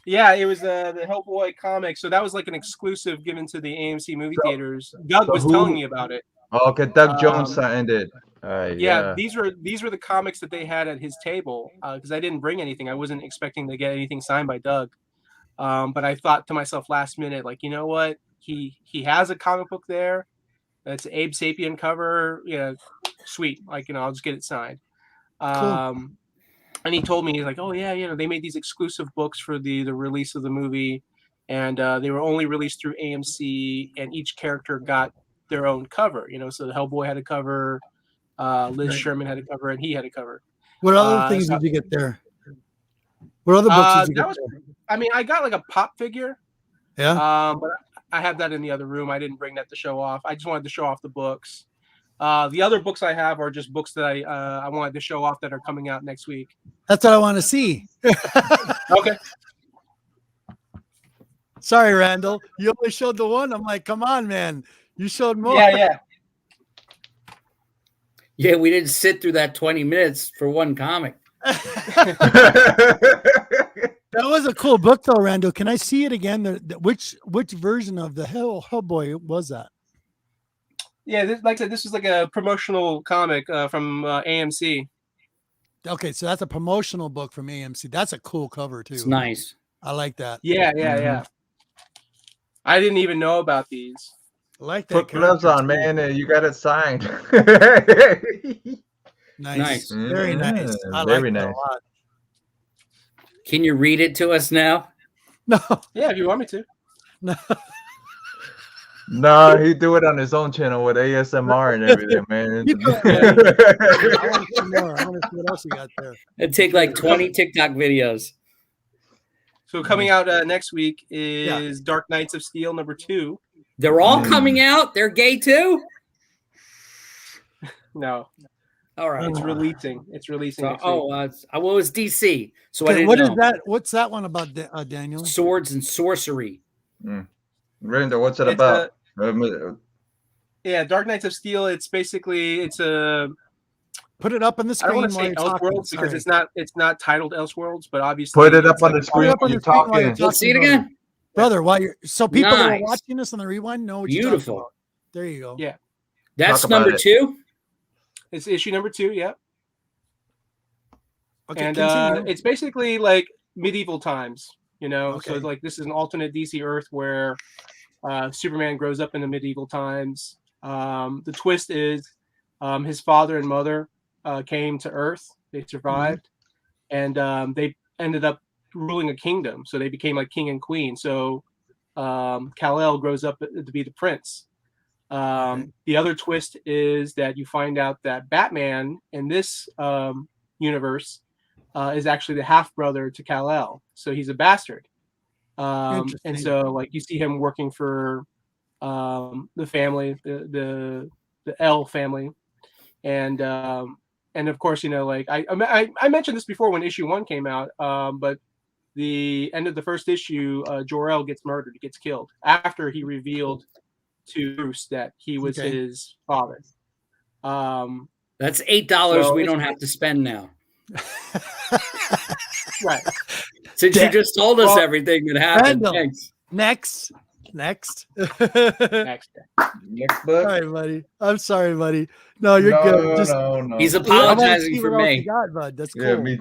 Yeah, it was the Hellboy comic. So that was like an exclusive given to the AMC movie theaters. Doug was telling me about it. Oh, okay, Doug Jones signed it. Yeah, these were the comics that they had at his table because I didn't bring anything. I wasn't expecting to get anything signed by Doug. But I thought to myself last minute, like, you know what? He has a comic book there. That's Abe Sapien cover. Yeah, sweet. Like, you know, I'll just get it signed. Cool. And he told me, he's like, oh yeah, you know, they made these exclusive books for the release of the movie, and they were only released through AMC, and each character got their own cover. You know, so the Hellboy had a cover, Liz Sherman had a cover, and he had a cover. What other things did you get there? What other books did you get there? I mean, I got like a pop figure. Yeah. But I have that in the other room. I didn't bring that to show off. I just wanted to show off the books. The other books I have are just books that I wanted to show off that are coming out next week. That's what I want to see. Okay. Sorry, Randall. You only showed the one. I'm like, come on, man. You showed more. Yeah. Yeah, we didn't sit through that 20 minutes for one comic. That was a cool book, though, Randall. Can I see it again? Which version of the Hellboy was that? Yeah, like I said, this was like a promotional comic from AMC. Okay, so that's a promotional book from AMC. That's a cool cover, too. It's nice. I like that. Yeah. I didn't even know about these. I like that. Put gloves on, man. You got it signed. Nice. Very nice. I Very like nice. that a lot. Can you read it to us now? No, Yeah, if you want me to. no. No, he do it on his own channel with ASMR and everything, man. You go ahead, buddy. I want to see more. I want to see what else you got there. It'd take like 20 TikTok videos. So coming out next week is Dark Knights of Steel #2. They're all coming out. They're gay too. No, All right. it's releasing. It's releasing. So, next week. well, it's DC. So I Okay, didn't what know. is that? What's that one about, Daniel? Swords and sorcery. Rinder, what's it It's about? Yeah, Dark Knights of Steel. It's basically a. Put it up on the I screen. don't want to while say you're talking. Elseworlds because Sorry. it's not titled Elseworlds, but obviously Put it up it's on like the screen up on when the you're screen while you're talking. Let's see it brother. again. Brother, while you're people that are Nice. watching this on the rewind know what Beautiful. you're talking about. There you go. Yeah. That's Talk about number it. 2. It's issue #2. Yep. Okay, And continue. it's basically like medieval times, you know. So Okay. like this is an alternate DC Earth where Superman grows up in the medieval times. The twist is his father and mother came to Earth. They survived, and they ended up ruling a kingdom. So they became like king and queen. So Kal-El grows up to be the prince. The other twist is that you find out that Batman in this universe is actually the half brother to Kal-El, so he's a bastard. And so, like, you see him working for the family, the L family, and of course, you know, like I mentioned this before when issue 1 came out, but the end of the first issue, Jor-El gets murdered, he gets killed after he revealed to Bruce that he was his father. That's $8 So we it's- don't have to spend now. Right. Since you just told us everything that happened. Randall. Thanks. Next. Next. Next book. Sorry, buddy. I'm sorry, buddy. No, you're good. Just No. He's I wanna apologizing see for what else me. you got, bud. That's cool. Yeah, me.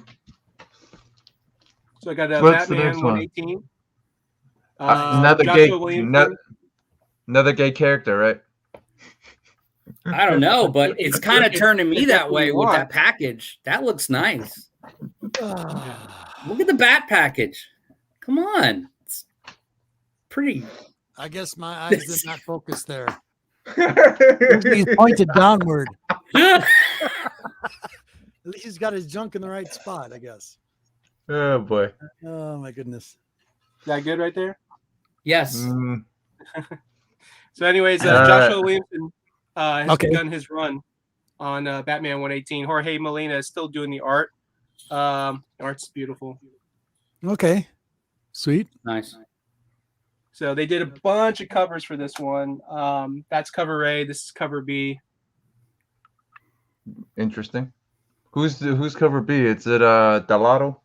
So I got What's the Batman next one? 118. Another Joshua gay, Williamson. another gay character, right? I don't know, but it's kind of turning me it's that way what you with that want. package. That looks nice. Ah, Look at the bat package. Come on. It's pretty. I guess my eyes did not focus there. He's pointed downward. At least he's got his junk in the right spot, I guess. Oh boy. Oh my goodness. Is that good right there? Yes. So, anyways, Joshua Williamson has begun his run on Batman 118. Jorge Molina is still doing the art. Art's beautiful. Okay. Sweet. Nice. So they did a bunch of covers for this one. That's cover A. This is cover B. Interesting. Who's cover B? Is it Delato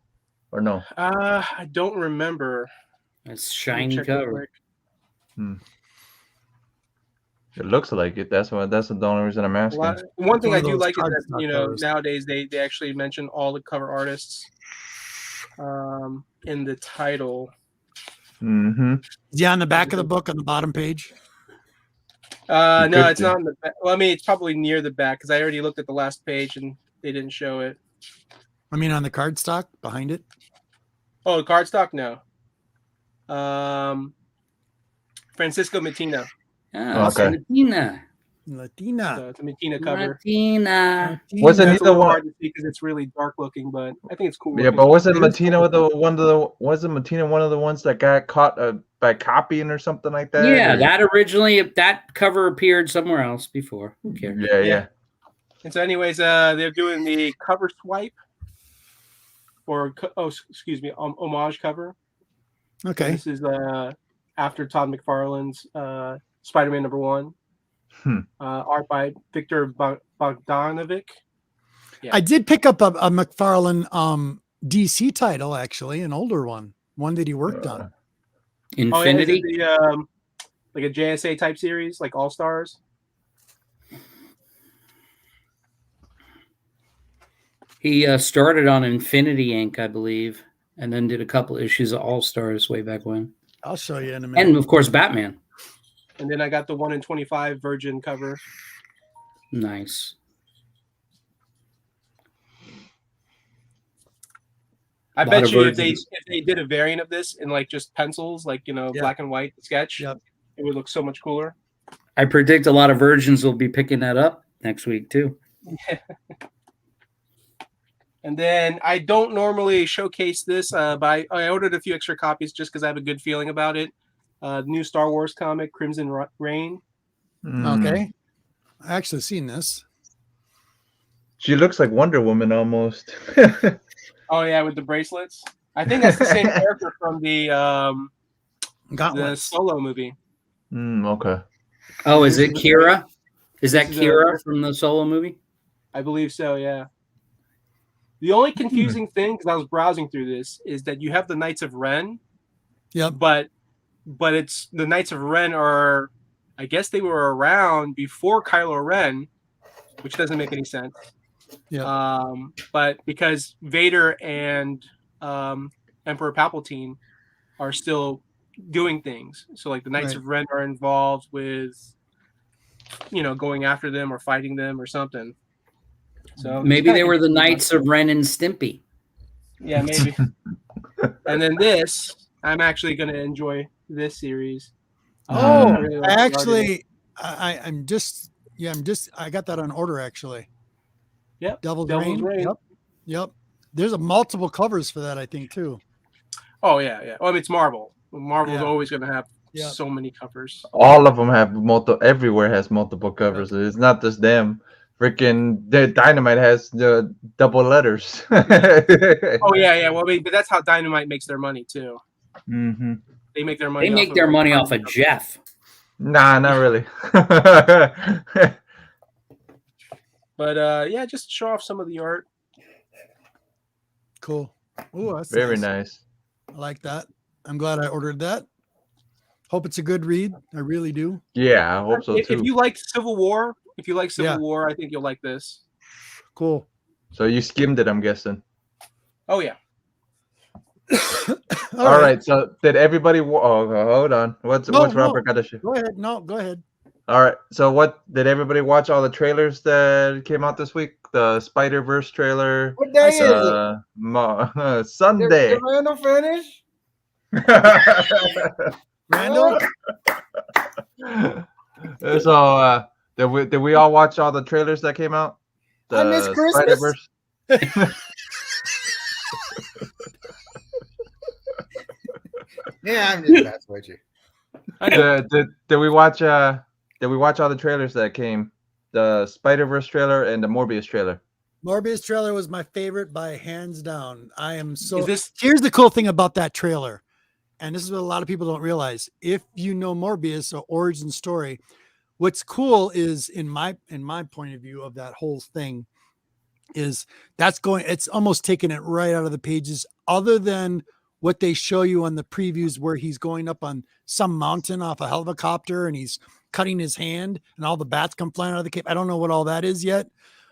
or no? I don't remember. It's Let me shiny check real cover. quick. It looks like it. That's the only reason I'm asking. One thing one I of do those like is that cardstock you know covers. nowadays they actually mention all the cover artists in the title. Mm-hmm. Is he on the back of the book on the bottom page? No, could it's be. not in the back. Well, I mean, it's probably near the back because I already looked at the last page and they didn't show it. I mean, on the cardstock behind it. Oh, cardstock? No. Francisco Mattina. Oh, Okay. Latina. Latina. So it's a Mattina cover. Latina. Wasn't he It's a the little one? hard to see because it's really dark looking, but I think it's cool. Yeah, looking. but wasn't It is Matina wasn't Matina one of the ones that got caught by copying or something like that? Yeah, Or- that originally, that cover appeared somewhere else before. Who cares? Yeah. And so, anyways, they're doing the cover swipe, or homage cover. Okay. This is after Todd McFarlane's Spider-Man #1. Art by Victor Bogdanovic. Yeah. I did pick up a McFarlane DC title, actually, an older one that he worked on. Infinity. Oh, yeah, is it like a JSA type series, like All Stars? He started on Infinity Inc., I believe, and then did a couple issues of All Stars way back when. I'll show you in a minute. And, of course, Batman. And then I got the 1 in 25 Virgin cover. Nice. I Lot bet of you versions. if they did a variant of this in like just pencils, like black and white sketch, Yep. it would look so much cooler. I predict a lot of virgins will be picking that up next week too. And then I don't normally showcase this, but I ordered a few extra copies just because I have a good feeling about it. New Star Wars comic, Crimson Reign. Okay. I actually seen this. She looks like Wonder Woman almost. Oh yeah, with the bracelets. I think that's the same character from the Solo movie. Okay. Oh, is it Kira? Is that This is Kira from the Solo movie? I believe so, yeah. The only confusing thing, because I was browsing through this, is that you have the Knights of Ren. Yep. But it's the Knights of Ren are, I guess they were around before Kylo Ren, which doesn't make any sense. Yeah. But because Vader and Emperor Palpatine are still doing things, so like the Knights of Ren are involved with, going after them or fighting them or something. So maybe they were the Knights of Ren and Stimpy. Yeah, maybe. And then this, I'm actually going to enjoy this series. I got that on order actually. Yep. Devil's Rain. Yep. There's a multiple covers for that, I think, too. Oh yeah. Well, I mean, it's Marvel. Marvel's always going to have so many covers. All of them have multiple. Everywhere has multiple covers. Yep. It's not just them. Freaking Dynamite has the double letters. Oh yeah. Well, I mean, but that's how Dynamite makes their money too. Mm-hmm. They make their money. They make their money off of Jeff. Nah, not really. But yeah, just show off some of the art. Cool. Oh, that's very nice. I like that. I'm glad I ordered that. Hope it's a good read. I really do. Yeah, I hope so too. If you like Civil War, I think you'll like this. Cool. So you skimmed it, I'm guessing. Oh yeah. All right. So did everybody? Hold on. What's Robert got to show? Go ahead. No, go ahead. All right. So what did everybody watch? All the trailers that came out this week? The Spider-Verse trailer. What day is it? Sunday. Did Randall finish? Randall. So did we all watch all the trailers that came out? I missed Christmas. Spider-Verse. Yeah, I'm just messing with you. Did we watch all the trailers that came? The Spider-Verse trailer and the Morbius trailer. Morbius trailer was my favorite by hands down. I am so. Here's the cool thing about that trailer, and this is what a lot of people don't realize. If you know Morbius or origin story, what's cool is in my point of view of that whole thing is it's almost taking it right out of the pages, other than what they show you on the previews where he's going up on some mountain off a helicopter and he's cutting his hand and all the bats come flying out of the cave. I don't know what all that is yet,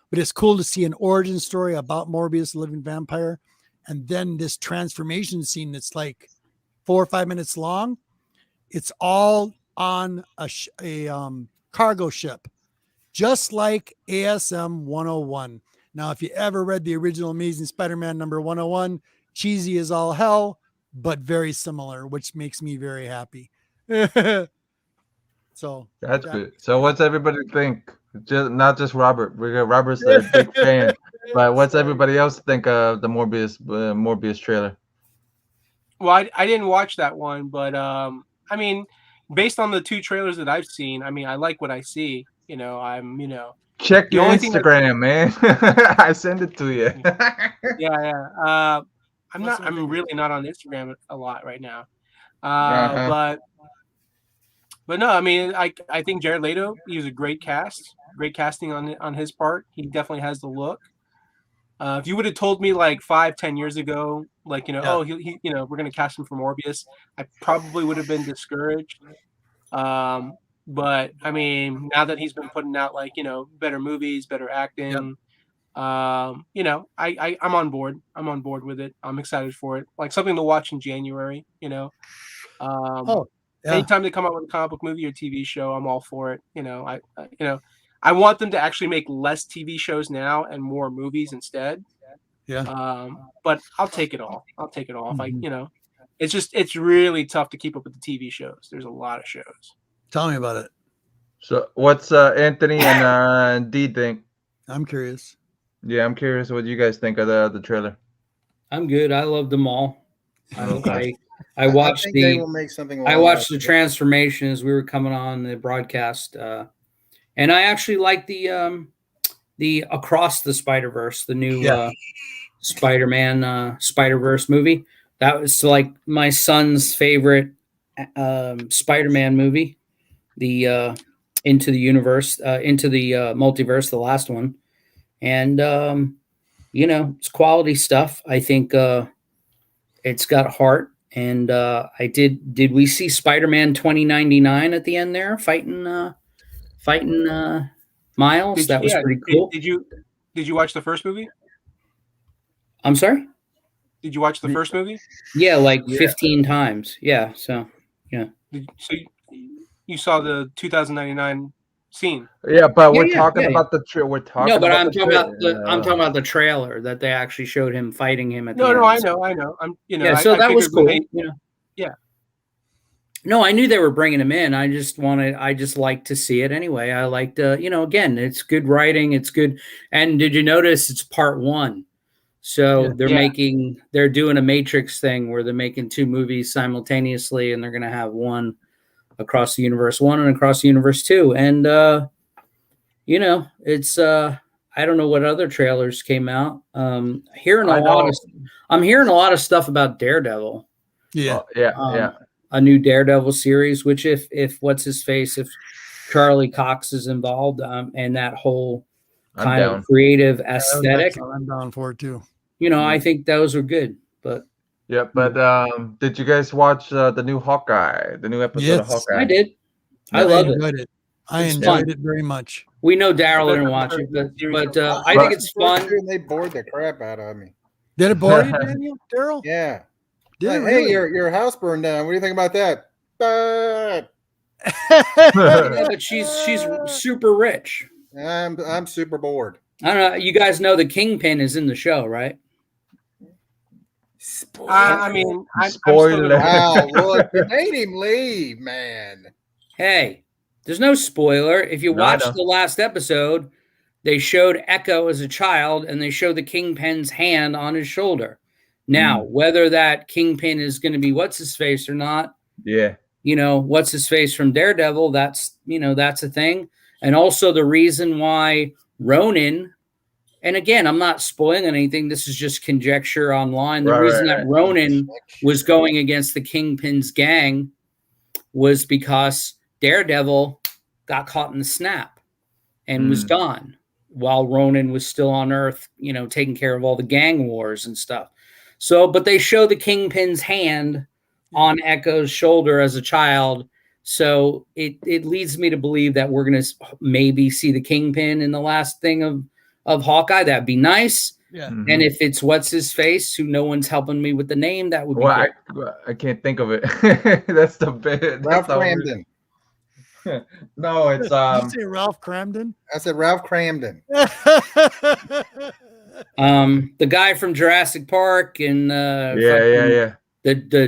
but it's cool to see an origin story about Morbius, the living vampire. And then this transformation scene that's like 4 or 5 minutes long. It's all on a cargo ship, just like ASM 101. Now, if you ever read the original Amazing Spider-Man number 101, cheesy as all hell, but very similar, which makes me very happy. So that's good. So what's everybody think? Not just Robert. Robert's a big fan, but what's everybody else think of the Morbius trailer? Well, I didn't watch that one, but I mean, based on the 2 trailers that I've seen, I mean, I like what I see. Check your Instagram, man. I send it to you. Yeah. I'm really not on Instagram a lot right now. But no, I mean, I think Jared Leto, he was a great casting on his part. He definitely has the look. If you would have told me like 5-10 years ago, like, oh, he we're going to cast him for Morbius, I probably would have been discouraged. But I mean, now that he's been putting out like, better movies, better acting, I'm on board. I'm on board with it. I'm excited for it. Like something to watch in January, Anytime they come out with a comic book movie or TV show, I'm all for it. I want them to actually make less TV shows now and more movies instead. Yeah. But I'll take it all. I'll take it all. If it's really tough to keep up with the TV shows. There's a lot of shows. Tell me about it. So what's Anthony and D think? I'm curious. Yeah, I'm curious what you guys think of the trailer. I'm good. I loved them all. Okay. I watched think they will make something. I watched the transformation as we were coming on the broadcast, and I actually liked the Across the Spider-Verse, the new Spider-Man Spider-Verse movie. That was like my son's favorite Spider-Man movie. The Into the Universe, Into the Multiverse, the last one, and it's quality stuff. I think it's got heart. And did we see Spider-Man 2099 at the end there fighting Miles? That was pretty cool. Did you watch the first movie? I'm sorry? Did you watch the first movie? Yeah, like 15 times. Yeah, so yeah. So you saw the 2099 scene? Yeah, but we're talking about the trailer. We're talking. No, but about I'm talking about the trailer that they actually showed him fighting him at the end. No, I know. So that was cool. Yeah. No, I knew they were bringing him in. I just like to see it anyway. I liked, again, it's good writing. It's good. And did you notice it's part one? So they're doing a Matrix thing where they're making two movies simultaneously, and they're going to have one Across the Universe 1 and Across the Universe 2. And, it's, I don't know what other trailers came out. I'm hearing a lot of stuff about Daredevil. Yeah. A new Daredevil series, which if what's his face, if Charlie Cox is involved, and that whole kind of creative aesthetic, I'm down for it too. I think those are good. But yeah, but did you guys watch the new Hawkeye, the new episode of Hawkeye? I did. I love it. I enjoyed it very much. We know Daryl didn't watch it, but I think it's fun. They bored the crap out of me. Did it bore you, Daniel? Daryl? Yeah. Did like, hey, your house burned down. What do you think about that? Yeah, but she's super rich. I'm super bored. I don't know. You guys know the Kingpin is in the show, right? Spoiler. Wow, look, you made him leave, man. Hey, there's no spoiler. If you watched the last episode, they showed Echo as a child, and they showed the Kingpin's hand on his shoulder. Now, whether that Kingpin is going to be what's his face or not, what's his face from Daredevil, that's a thing. And also the reason why Ronan, and again, I'm not spoiling anything. This is just conjecture online. The reason that Ronan was going against the Kingpin's gang was because Daredevil got caught in the snap and was gone while Ronan was still on Earth, taking care of all the gang wars and stuff. So, but they show the Kingpin's hand on Echo's shoulder as a child. So it leads me to believe that we're going to maybe see the Kingpin in the last thing of Hawkeye. That'd be nice. Yeah. And if it's what's his face, who no one's helping me with the name, that would be good. I can't think of it. That's the bit. Ralph Cramden. No, it's Did you say Ralph Cramden? I said Ralph Cramden. The guy from Jurassic Park and the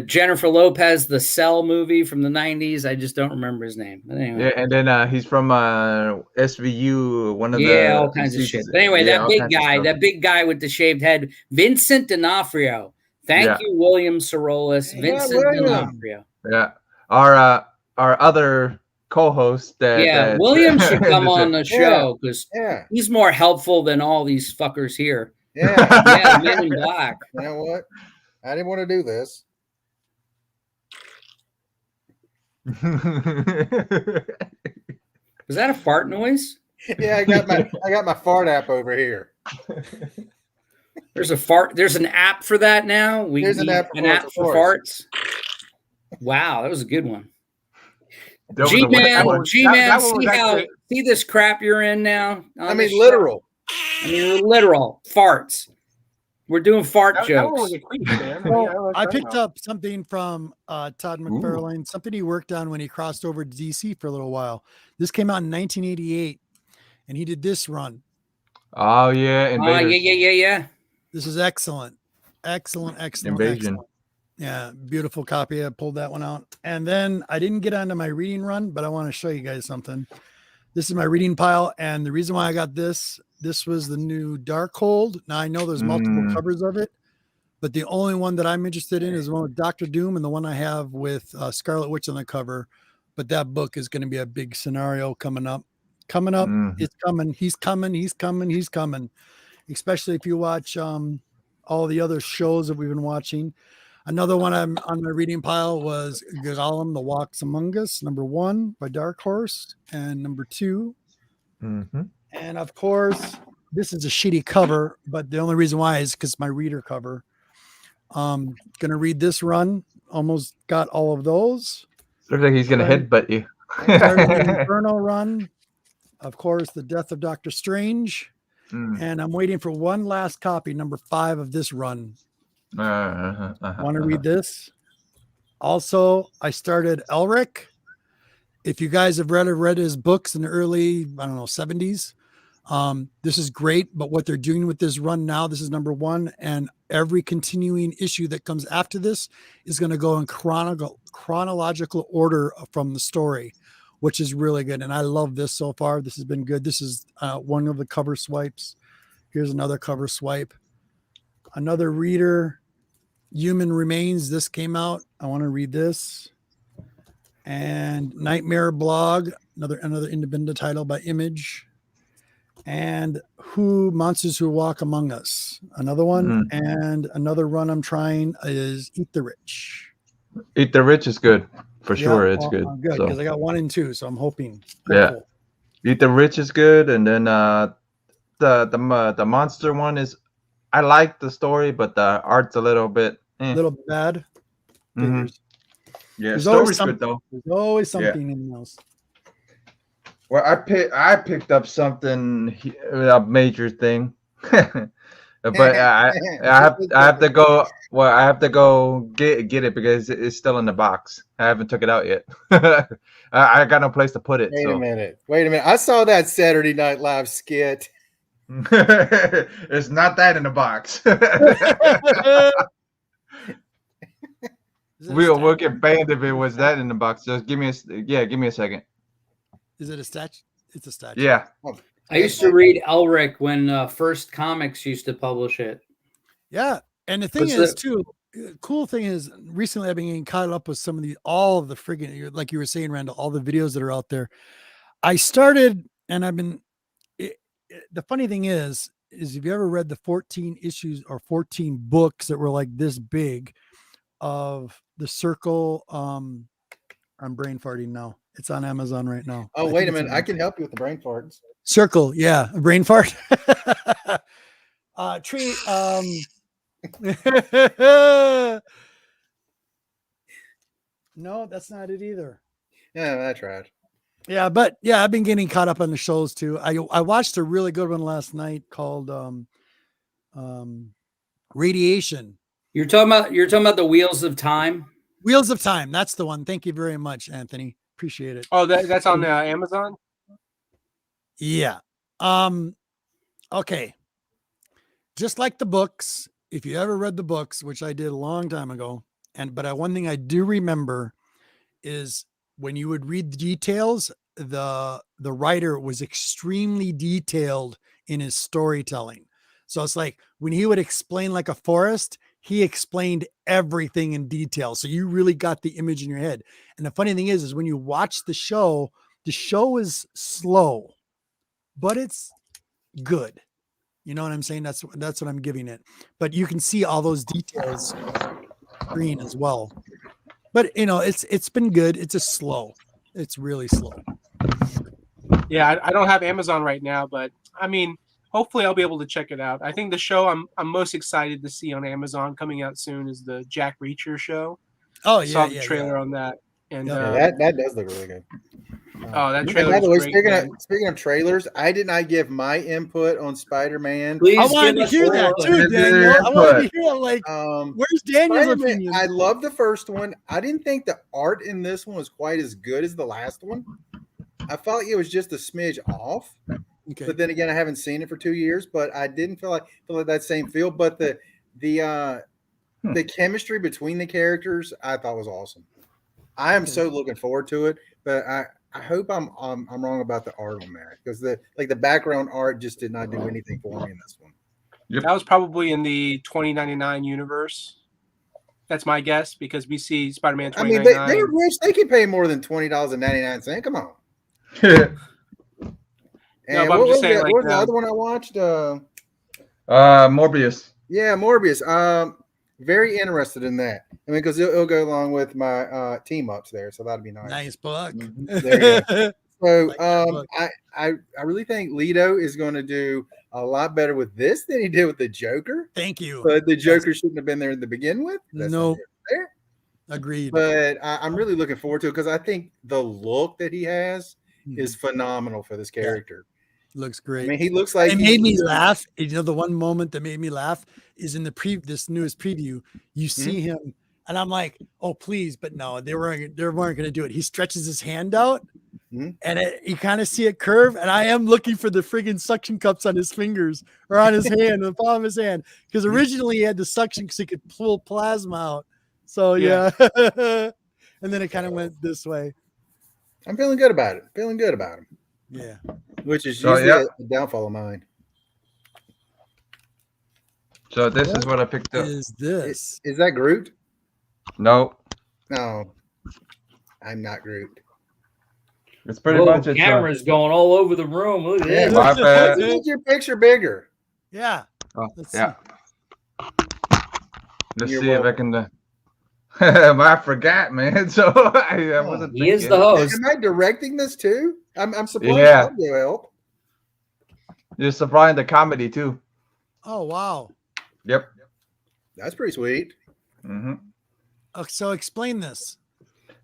Jennifer Lopez, the Cell movie from the 90s. I just don't remember his name. But anyway. Yeah, and then he's from SVU, one of all kinds of shit. But anyway, that big guy with the shaved head, Vincent D'onofrio. Thank you, William Sorolis. Vincent D'onofrio. Yeah, our other co-host. William should come on the show because he's more helpful than all these fuckers here. Yeah, Men in Black. You know what? I didn't want to do this. Was that a fart noise? Yeah, I got my fart app over here. There's an app for that now. There's an app for farts. Wow, that was a good one. G-Man, see this crap you're in now? Literal. Literal farts. We're doing fart jokes. I picked up something from Todd McFarlane, something he worked on when he crossed over to DC for a little while. This came out in 1988, and he did this run. Oh, yeah. Yeah. This is excellent. Excellent. Invasion. Excellent. Yeah, beautiful copy. I pulled that one out. And then I didn't get onto my reading run, but I want to show you guys something. This is my reading pile. And the reason why I got this was the new Darkhold. Now I know there's multiple covers of it, but the only one that I'm interested in is the one with Dr. Doom and the one I have with Scarlet Witch on the cover. But that book is going to be a big scenario coming up. It's coming. He's coming. Especially if you watch all the other shows that we've been watching. Another one I'm on my reading pile was Gollum, The Walks Among Us, #1 by Dark Horse, and #2. And of course, this is a shitty cover, but the only reason why is because my reader cover. Gonna read this run. Almost got all of those. Looks like he's gonna headbutt you. Started the Inferno run. Of course, the Death of Doctor Strange. And I'm waiting for one last copy, #5 of this run. Want to read this? Also, I started Elric. If you guys have read his books in the early, 70s, this is great. But what they're doing with this run now, this is #1, and every continuing issue that comes after this is going to go in chronological order from the story, which is really good. And I love this so far. This has been good. This is one of the cover swipes. Here's another cover swipe. Another reader, Human Remains. This came out. I want to read this. And Nightmare Blog, another independent title by Image. And Monsters Who Walk Among Us, another one. And another run I'm trying is Eat the Rich. Eat the Rich is good. For sure, it's good. Good, because I got 1 and 2, so I'm hoping. Yeah. Eat the Rich is good. And then the monster one is, I like the story, but the art's a little bit bad. Yeah, there's story's good though. There's always something in those. Well, I picked up something, a major thing, but I have to go. Well, I have to go get it because it's still in the box. I haven't took it out yet. I got no place to put it. Wait a minute. I saw that Saturday Night Live skit. It's not that in the box. We'll get banned if it was that in the box. Just give me a second. Is it a statue? It's a statue. Yeah. I used to read Elric when First Comics used to publish it. Yeah, and the thing is, too, cool thing is, recently I've been getting caught up with all of the friggin', like you were saying, Randall, all the videos that are out there. I started, and I've been. The funny thing is if you ever read the 14 issues or 14 books that were like this big of the Circle, I'm brain farting now. It's on Amazon right now. Oh, wait a minute. I can help you with the brain farts. Circle, yeah, a brain fart. Tree. No, that's not it either. Yeah, I tried. Yeah, but yeah, I've been getting caught up on the shows too. I watched a really good one last night called Radiation. You're talking about the Wheels of Time? Wheels of Time. That's the one. Thank you very much, Anthony. Appreciate it. Oh, that's on Amazon? Yeah. Okay. Just like the books, if you ever read the books, which I did a long time ago, but one thing I do remember is when you would read the details, the writer was extremely detailed in his storytelling. So it's like when he would explain like a forest, he explained everything in detail. So you really got the image in your head. And the funny thing is when you watch the show is slow, but it's good. You know what I'm saying? That's what I'm giving it. But you can see all those details green as well. But it's been good. It's just slow. It's really slow. Yeah, I don't have Amazon right now, but I mean, hopefully I'll be able to check it out. I think the show I'm most excited to see on Amazon coming out soon is the Jack Reacher show. Oh yeah, saw the trailer on that, and that does look really good. Oh, that trailer. By the way, speaking of trailers, I did not give my input on Spider-Man. Please, I wanted to hear that too, Daniel. I wanted to hear where's Daniel's opinion? I love the first one. I didn't think the art in this one was quite as good as the last one. I felt like it was just a smidge off. Okay. But then again, I haven't seen it for 2 years, but I didn't feel like that same feel. But the chemistry between the characters I thought was awesome. I am so looking forward to it, but I hope I'm wrong about the art on that, because the background art just did not do anything for me in this one. Yep. That was probably in the 2099 universe. That's my guess, because we see Spider-Man 2099. I mean, they're rich. They can pay more than $20.99. Come on. And but I'm just saying, what was the other one I watched? Morbius. Yeah, Morbius. Very interested in that. I mean, because it'll go along with my team ups there, so that'd be nice. Nice book. There you go. So Like that book. I really think Leto is going to do a lot better with this than he did with the Joker. Thank you. But the Joker shouldn't have been there to begin with. That's No. there. Agreed. But I'm really looking forward to it, because I think the look that he has is phenomenal for this character. Looks great. I mean, he looks like It made me laugh. You know, the one moment that made me laugh is in the this newest preview. You see him, and I'm like, "Oh, please!" But no, they weren't going to do it. He stretches his hand out, and you kind of see it curve. And I am looking for the friggin' suction cups on his fingers or on his hand, the palm of his hand, because originally he had the suction so he could pull plasma out. So yeah, and then it kind of went this way. I'm feeling good about it. Feeling good about him. Yeah. Which is usually a downfall of mine. So this is what I picked up. Is this? Is that Groot? No, No. I'm not Groot. it's pretty much The camera's going all over the room. Look at Yeah, this. my bad. Make your picture bigger. Yeah. Oh, Let's yeah. Let's You're see if I welcome. can. I forgot, man. So I wasn't. He is thinking. the host. Am I directing this too? I'm surprised. Yeah. I'll go help. You're supplying the comedy too. Oh wow. Yep. That's pretty sweet. Mm-hmm. So explain this.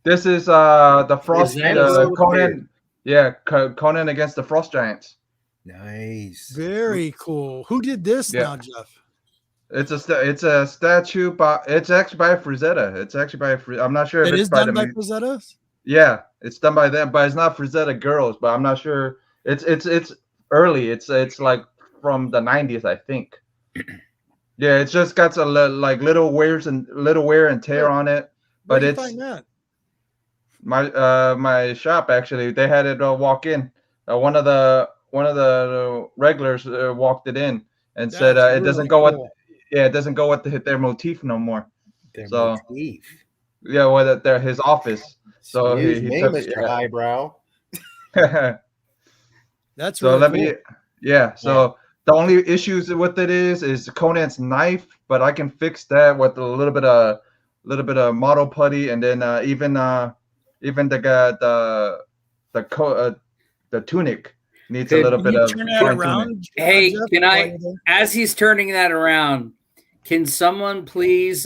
This is the Frost His name is Conan. Yeah, Conan against the Frost Giants. Nice. Very cool. Who did this Yeah. now, Jeff? It's a statue, but it's actually by Frazetta. It's actually by I'm not sure if It it's is by done by the. Frazetta? Yeah, it's done by them, but it's not Frazetta Girls. But I'm not sure. It's early. It's like from the 90s, I think. Yeah, it's just got a little wear and tear on it. But Where'd it's you find that? my shop actually. They had it walk in. One of the regulars walked it in and said That's it doesn't really go cool. with. Yeah, it doesn't go with their motif no more. Their So- motif. Yeah, well, they're his office. So Excuse he me, took Mr. it. Eyebrow. That's So really let cool. me. Yeah. So the only issues with it is Conan's knife, but I can fix that with a little bit of model putty, and then even the tunic needs a Could little Can bit you of turn that fine tuning. around? Hey, Jeff, can while I- you're there? As he's turning that around, can someone please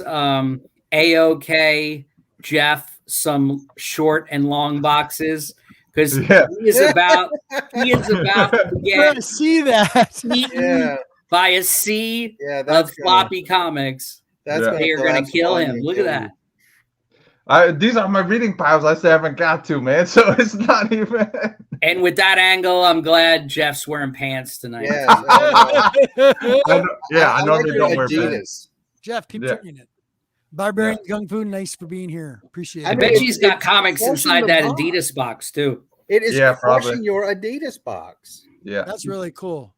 AOK Jeff some short and long boxes? Because Yeah. he is about to get I see that. eaten Yeah, by a sea yeah, of floppy comics. Yeah. They are going to kill him. Look at that. These are my reading piles. I still haven't got to, man. So it's not even. And with that angle, I'm glad Jeff's wearing pants tonight. Yeah, I normally like don't wear Adidas. pants. Jeff, keep Yeah. turning it. Barbarian Kung Fu, nice for being here. Appreciate I it. mean, bet she's got it's comics crushing inside the that box. Adidas box too. It is Yeah, crushing probably. your Adidas box. Yeah. That's really cool.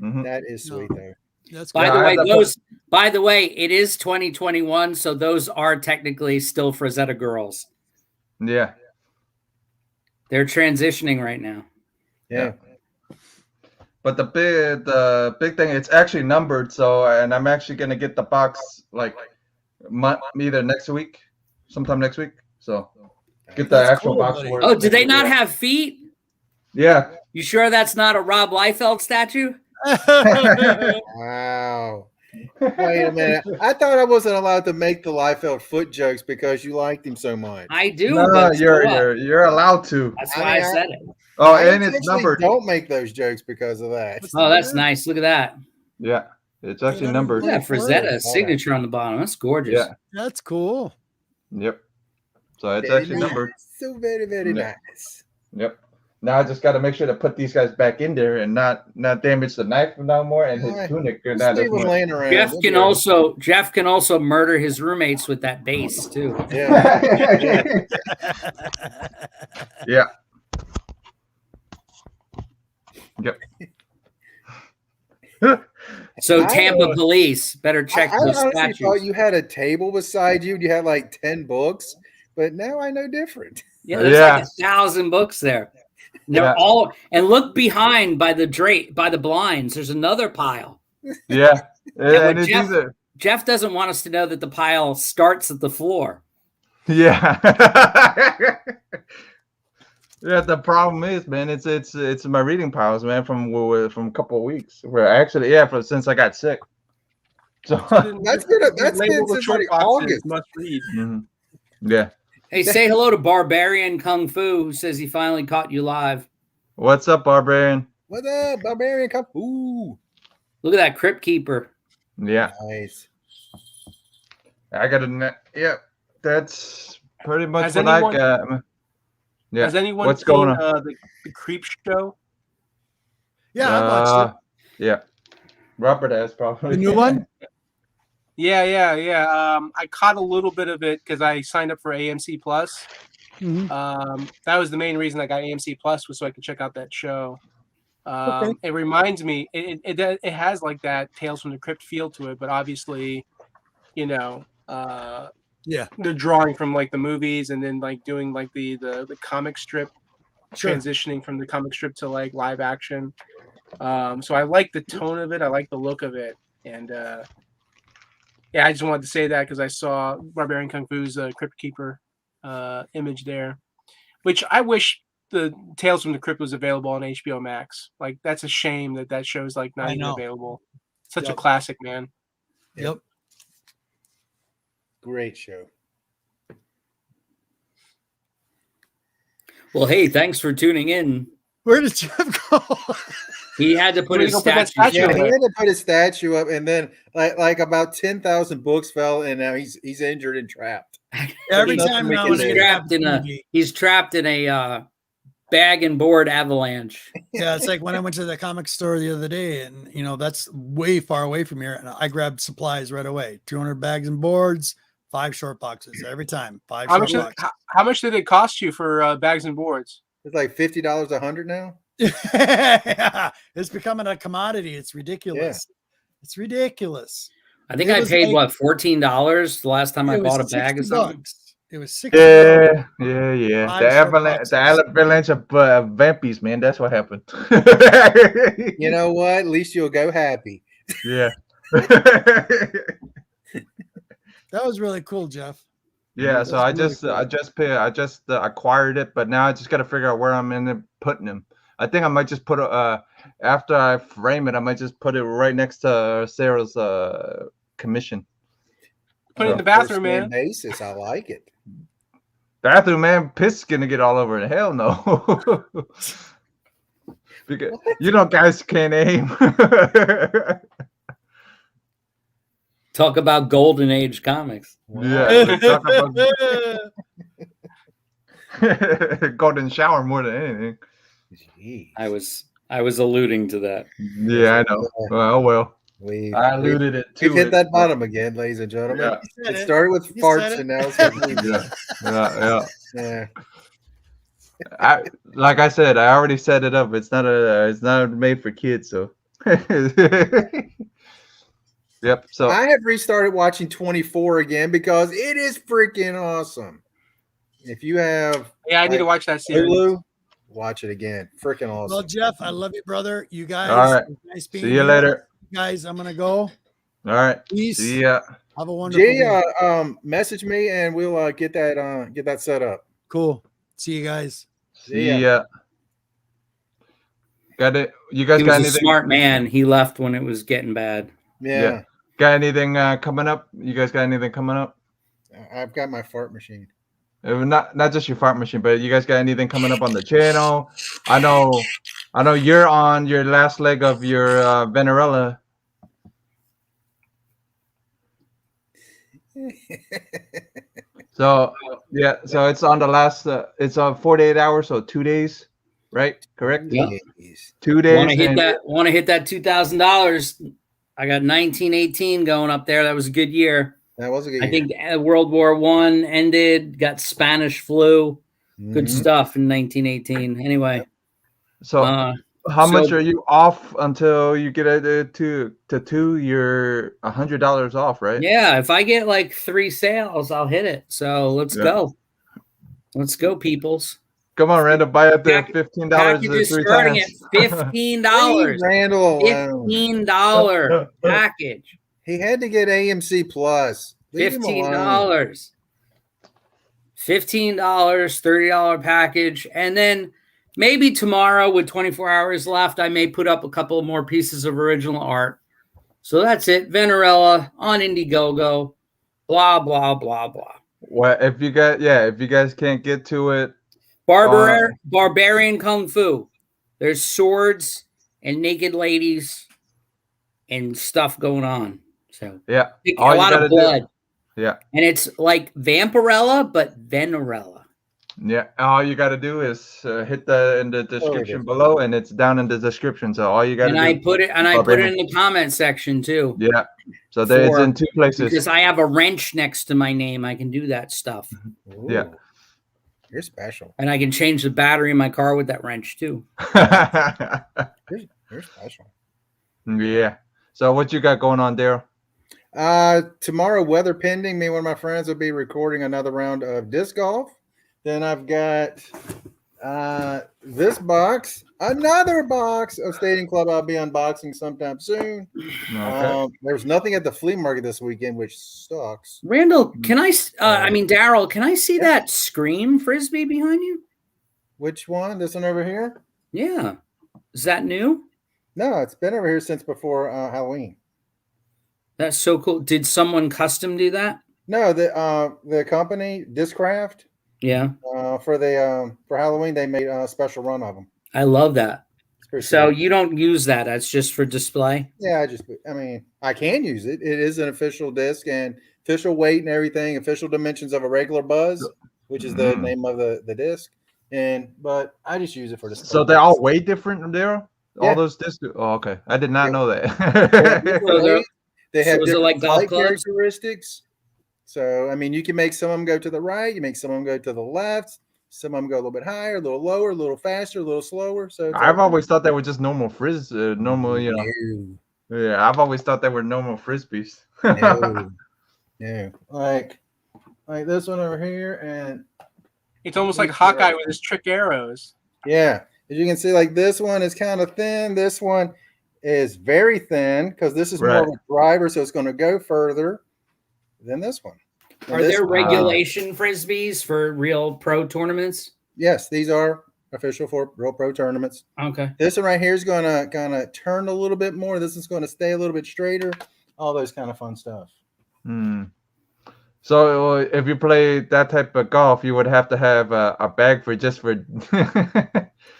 Mhm. That is sweet, though. That's By Yeah, the I way, have that by the way, it is 2021, so those are technically still Frazetta girls. Yeah. They're transitioning right now. Yeah. But the big thing, it's actually numbered. So, and I'm actually gonna get the box like either next week, sometime next week. So, get the That's actual cool, box buddy. for it. Oh, did they not have feet? Yeah. You sure that's not a Rob Liefeld statue? Wow. Wait a minute. I thought I wasn't allowed to make the Liefeld foot jokes because you liked him so much. I do. No, but so what? you're allowed to. That's I why mean, I said it. Oh, I and it's intentionally numbered. Don't make those jokes because of that. Oh, that's nice. Look at that. Yeah, it's actually Yeah, numbered. Look at that Frazetta Wow. signature on the bottom. That's gorgeous. Yeah. That's cool. Yep. So it's Very actually nice. numbered. So very, very Yeah. nice. Yep. Now I just got to make sure to put these guys back in there and not damage the knife no more and his tunic. Just Not leave as them much. laying around. Jeff They'll can be all also murder his roommates with that base too. right. Yeah. Yeah. Yep. So Tampa police better check I those honestly statues. thought you had a table beside you and you had like 10 books, but now I know different. Yeah, there's like 1,000 books there. They're all, and look behind by the blinds. There's another pile. Yeah. And Jeff doesn't want us to know that the pile starts at the floor. Yeah. Yeah, the problem is, man, it's my reading piles, man, from a couple of weeks. Where actually, since I got sick. So that's been since like August. Must read. Mm-hmm. Yeah. Hey, say hello to Barbarian Kung Fu, who says he finally caught you live. What's up, Barbarian? What up, Barbarian Kung Fu? Look at that Crypt Keeper. Yeah. Nice. I got a that's pretty much Has what anyone, I got. Yeah. Has anyone What's seen going on? The Creep Show? Yeah, I watched it. Yeah. Robert has probably The new one? Yeah. I caught a little bit of it because I signed up for AMC Plus. Mm-hmm. That was the main reason I got AMC Plus, was so I could check out that show. Okay. It reminds me, it has like that Tales from the Crypt feel to it, but obviously, they're drawing from like the movies and then like doing like the comic strip, transitioning from the comic strip to like live action. So I like the tone of it, I like the look of it, and I just wanted to say that because I saw Barbarian Kung Fu's Crypt Keeper image there, which I wish the Tales from the Crypt was available on HBO Max. Like, that's a shame that show's like not even available. Such a classic, man. Yep. Great show. Well, hey, thanks for tuning in. Where did Jeff go? He had to put his statue. Yeah, he had to put his statue up, and then like about 10,000 books fell, and now he's injured and trapped. Every time now he's trapped in a bag and board avalanche. Yeah, it's like when I went to the comic store the other day, and that's way far away from here, and I grabbed supplies right away. 200 bags and boards, 5 short boxes every time. How much did it cost you for bags and boards? It's like $50 100 now. Yeah, it's becoming a commodity. It's ridiculous. It's ridiculous. I think I paid $14 the last time I bought a bag of something. It was $60. Yeah. The avalanche of vampies, man. That's what happened. You know what? At least you'll go happy. Yeah. That was really cool, Jeff. Yeah, so I just acquired it, but now I just got to figure out where I'm putting them. I think I might just put after I frame it, I might just put it right next to Sarah's commission. Put it in the bathroom, man. Basis, I like it. Bathroom, man. Piss is gonna get all over it. Hell no. Because guys can't aim. Talk about golden age comics. Yeah. Talk about golden shower more than anything. Jeez. I was alluding to that. Yeah, I know. Well. I alluded it too. We've hit that bottom again, ladies and gentlemen. Yeah. It started with farts and now it's yeah. Like I said, I already set it up. It's not made for kids, so. Yep. So I have restarted watching 24 again because it is freaking awesome. If you have, I need to watch that series. Hulu, watch it again. Freaking awesome. Well, Jeff, I love you, brother. You guys. All right. Nice being See you later, guys. I'm gonna go. All right. Peace. See ya. Have a wonderful day. Message me and we'll get that set up. Cool. See you guys. See ya. Got it. You guys He got was a anything? smart man. He left when it was getting bad. Yeah. Got anything coming up? You guys got anything coming up? I've got my fart machine. Not just your fart machine, but you guys got anything coming up on the channel? I know you're on your last leg of your Venerella. So it's on the last. It's on 48 hours, so 2 days, right? Correct. Yep. 2 days. Want to hit that $2,000? I got 1918 going up there. That was a good year. That was a good year. I think World War I ended. Got Spanish flu. Good stuff in 1918. Anyway, so how much are you off until you get it to 2? You're $100 off, right? Yeah, if I get like 3 sales, I'll hit it. So let's go. Let's go, peoples. Come on, Randall, buy it there $15. Packages starting at $15. Randall, $15 package. He had to get AMC Plus. $15. $15, $30 package. And then maybe tomorrow with 24 hours left, I may put up a couple more pieces of original art. So that's it. Venerella on Indiegogo. Blah, blah, blah, blah. Well, if you guys can't get to it. Barbarian Kung Fu. There's swords and naked ladies and stuff going on. So yeah, a lot of blood. Yeah. And it's like Vampirella, but Venerella. Yeah. All you got to do is hit that in the description below, and it's down in the description. So all you got to do. I put it in the comment section too. Yeah. So it's in 2 places. Because I have a wrench next to my name. I can do that stuff. Ooh. Yeah. You're special. And I can change the battery in my car with that wrench too. You're special. Yeah. So what you got going on, Daryl? Tomorrow, weather pending, me and one of my friends will be recording another round of disc golf. Then I've got this box, another box of Stadium Club I'll be unboxing sometime soon. Okay. There's nothing at the flea market this weekend, which sucks. Randall, can Daryl, can I see that Scream Frisbee behind you? Which one? This one over here? Yeah. Is that new? No, it's been over here since before Halloween. That's so cool. Did someone custom do that? No, the company Discraft. Yeah. For Halloween, they made a special run of them. I love that. So cool. You don't use that. That's just for display. Yeah, I can use it. It is an official disc and official weight and everything, official dimensions of a regular Buzz, which is the name of the disc. But I just use it for display. So they're all way different, Daryl? Yeah. All those discs? Oh, okay. I did not know that. They have different like golf characteristics. So, you can make some of them go to the right. You make some of them go to the left. Some of them go a little bit higher, a little lower, a little faster, a little slower. So I've always thought they were just normal normal, Yeah, I've always thought they were normal Frisbees. Yeah. Like this one over here. And it's almost like Hawkeye with his trick arrows. Yeah. As you can see, like this one is kind of thin. This one is very thin because this is more of a driver, so it's going to go further than this one. Are there regulation Frisbees for real pro tournaments? Yes, these are official for real pro tournaments. Okay. This one right here is gonna turn a little bit more. This is going to stay a little bit straighter. All those kind of fun stuff. So if you play that type of golf, you would have to have a bag for.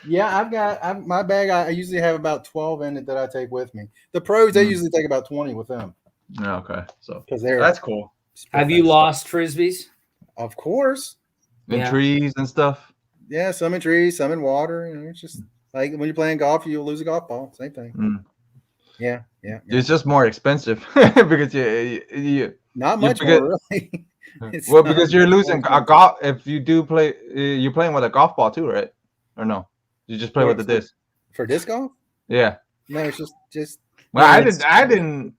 Yeah, my bag. I usually have about 12 in it that I take with me. The pros, they usually take about 20 with them. Okay, so that's cool. Have you lost Frisbees? Of course. In trees and stuff. Yeah, some in trees, some in water. It's just like when you're playing golf, you'll lose a golf ball. Same thing. Yeah. It's just more expensive because you not much more really. Because you're losing a golf. If you do play, you're playing with a golf ball too, right? Or no? You just play with the disc for disc golf. Yeah. No, it's just. Well, I didn't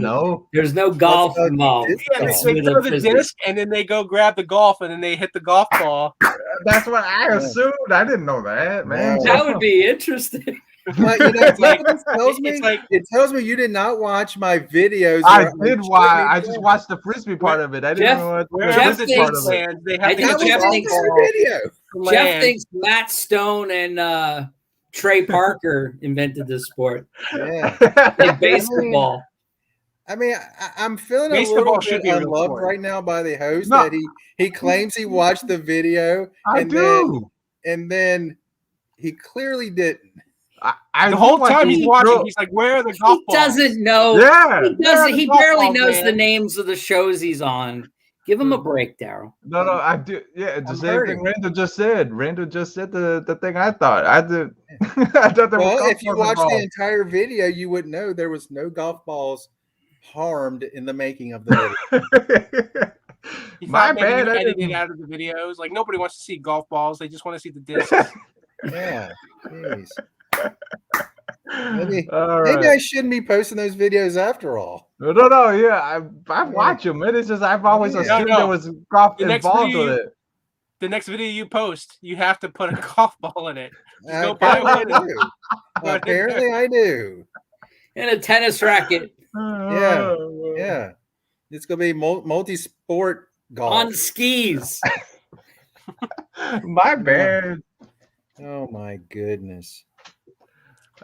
know. There's no golf involved. Yeah, they throw the disc and then they go grab the golf and then they hit the golf ball. That's what I assumed. I didn't know that, man. That would be interesting. But, it tells me you did not watch my videos. I did watch. I just watched the Frisbee part of it. I didn't know what Jeff the part of it. Jeff thinks Matt Stone and Trey Parker invented this sport. Yeah, like baseball. I'm feeling a little bit unloved right now by the host that he claims he watched the video. And then he clearly didn't. The whole time he's watching, he's like, "Where are the golf balls?" He doesn't know. Yeah, he barely knows the names of the shows he's on. Give him a break, Daryl. No, I do. Yeah, the I'm same hurting. thing Randall just said. Randall just said the thing I thought. I did. I thought there were Well, golf if you balls watched the involved. entire video, you would know there was no golf balls harmed in the making of the video. You My thought maybe bad. you I edited didn't. out of the videos. Like nobody wants to see golf balls; they just want to see the discs. Yeah, jeez. Maybe All maybe I right. shouldn't be posting those videos after all. No. Yeah, I watch them, man. It's just I've always Yeah. assumed No. there was golf The next involved video with you- it. The next video you post, you have to put a golf ball in it. Just go Apparently buy I one. do. Apparently I do. And a tennis racket Yeah. It's gonna be multi-sport golf. on skis. My bad. Oh my goodness.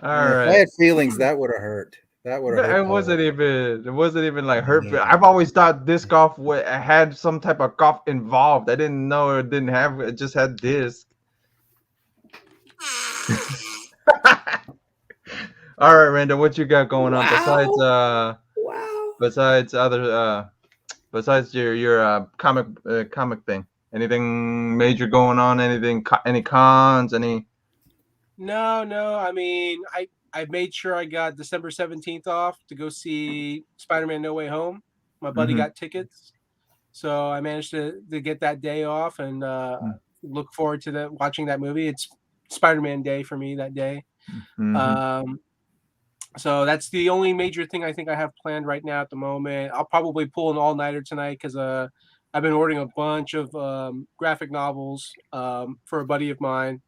All If I right. had feelings, that would have hurt. That would have hurt. It wasn't even like hurtful. I've always thought disc golf had some type of golf involved. I didn't know it didn't have it just had disc. All right, Randall, what you got going on besides Wow. besides your comic thing? Anything major going on? Any cons? Any? No. I mean, I made sure I got December 17th off to go see Spider-Man No Way Home. My buddy got tickets, so I managed to get that day off and look forward to watching that movie. It's Spider-Man Day for me that day. So that's the only major thing I think I have planned right now at the moment. I'll probably pull an all-nighter tonight because I've been ordering a bunch of graphic novels for a buddy of mine,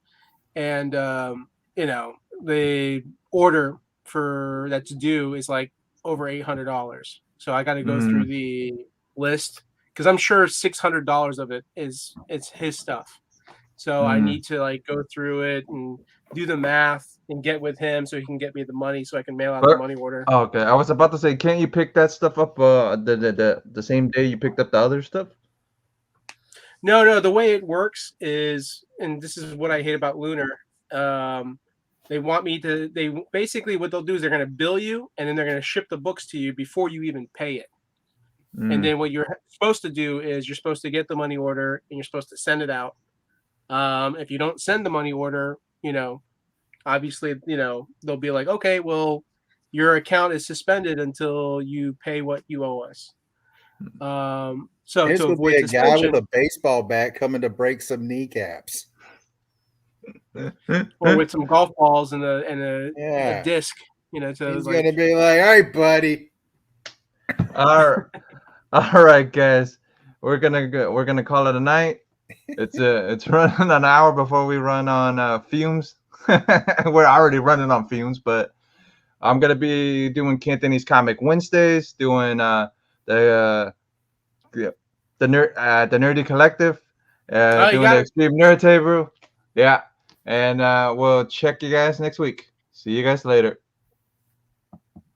and the order for that's due is like over $800. So I got to go through the list because I'm sure $600 of it it's his stuff. So I need to like go through it and do the math and get with him so he can get me the money so I can mail out the money order. Okay, I was about to say, can't you pick that stuff up the same day you picked up the other stuff? No. The way it works is, and this is what I hate about Lunar. They want me to. They basically what they'll do is they're going to bill you, and then they're going to ship the books to you before you even pay it. And then what you're supposed to do is you're supposed to get the money order and you're supposed to send it out. If you don't send the money order, obviously, they'll be like, okay, well, your account is suspended until you pay what you owe us. So this to would avoid be a guy suspension, with a baseball bat coming to break some kneecaps. or with some golf balls and a disc, so he's gonna be like, all right, buddy. All right, guys, we're gonna call it a night. It's running an hour before we run on fumes. We're already running on fumes, but I'm gonna be doing Cantonese Comic Wednesdays, doing the Nerdy Collective, doing the Extreme Nerd Table. Yeah, and we'll check you guys next week. See you guys later.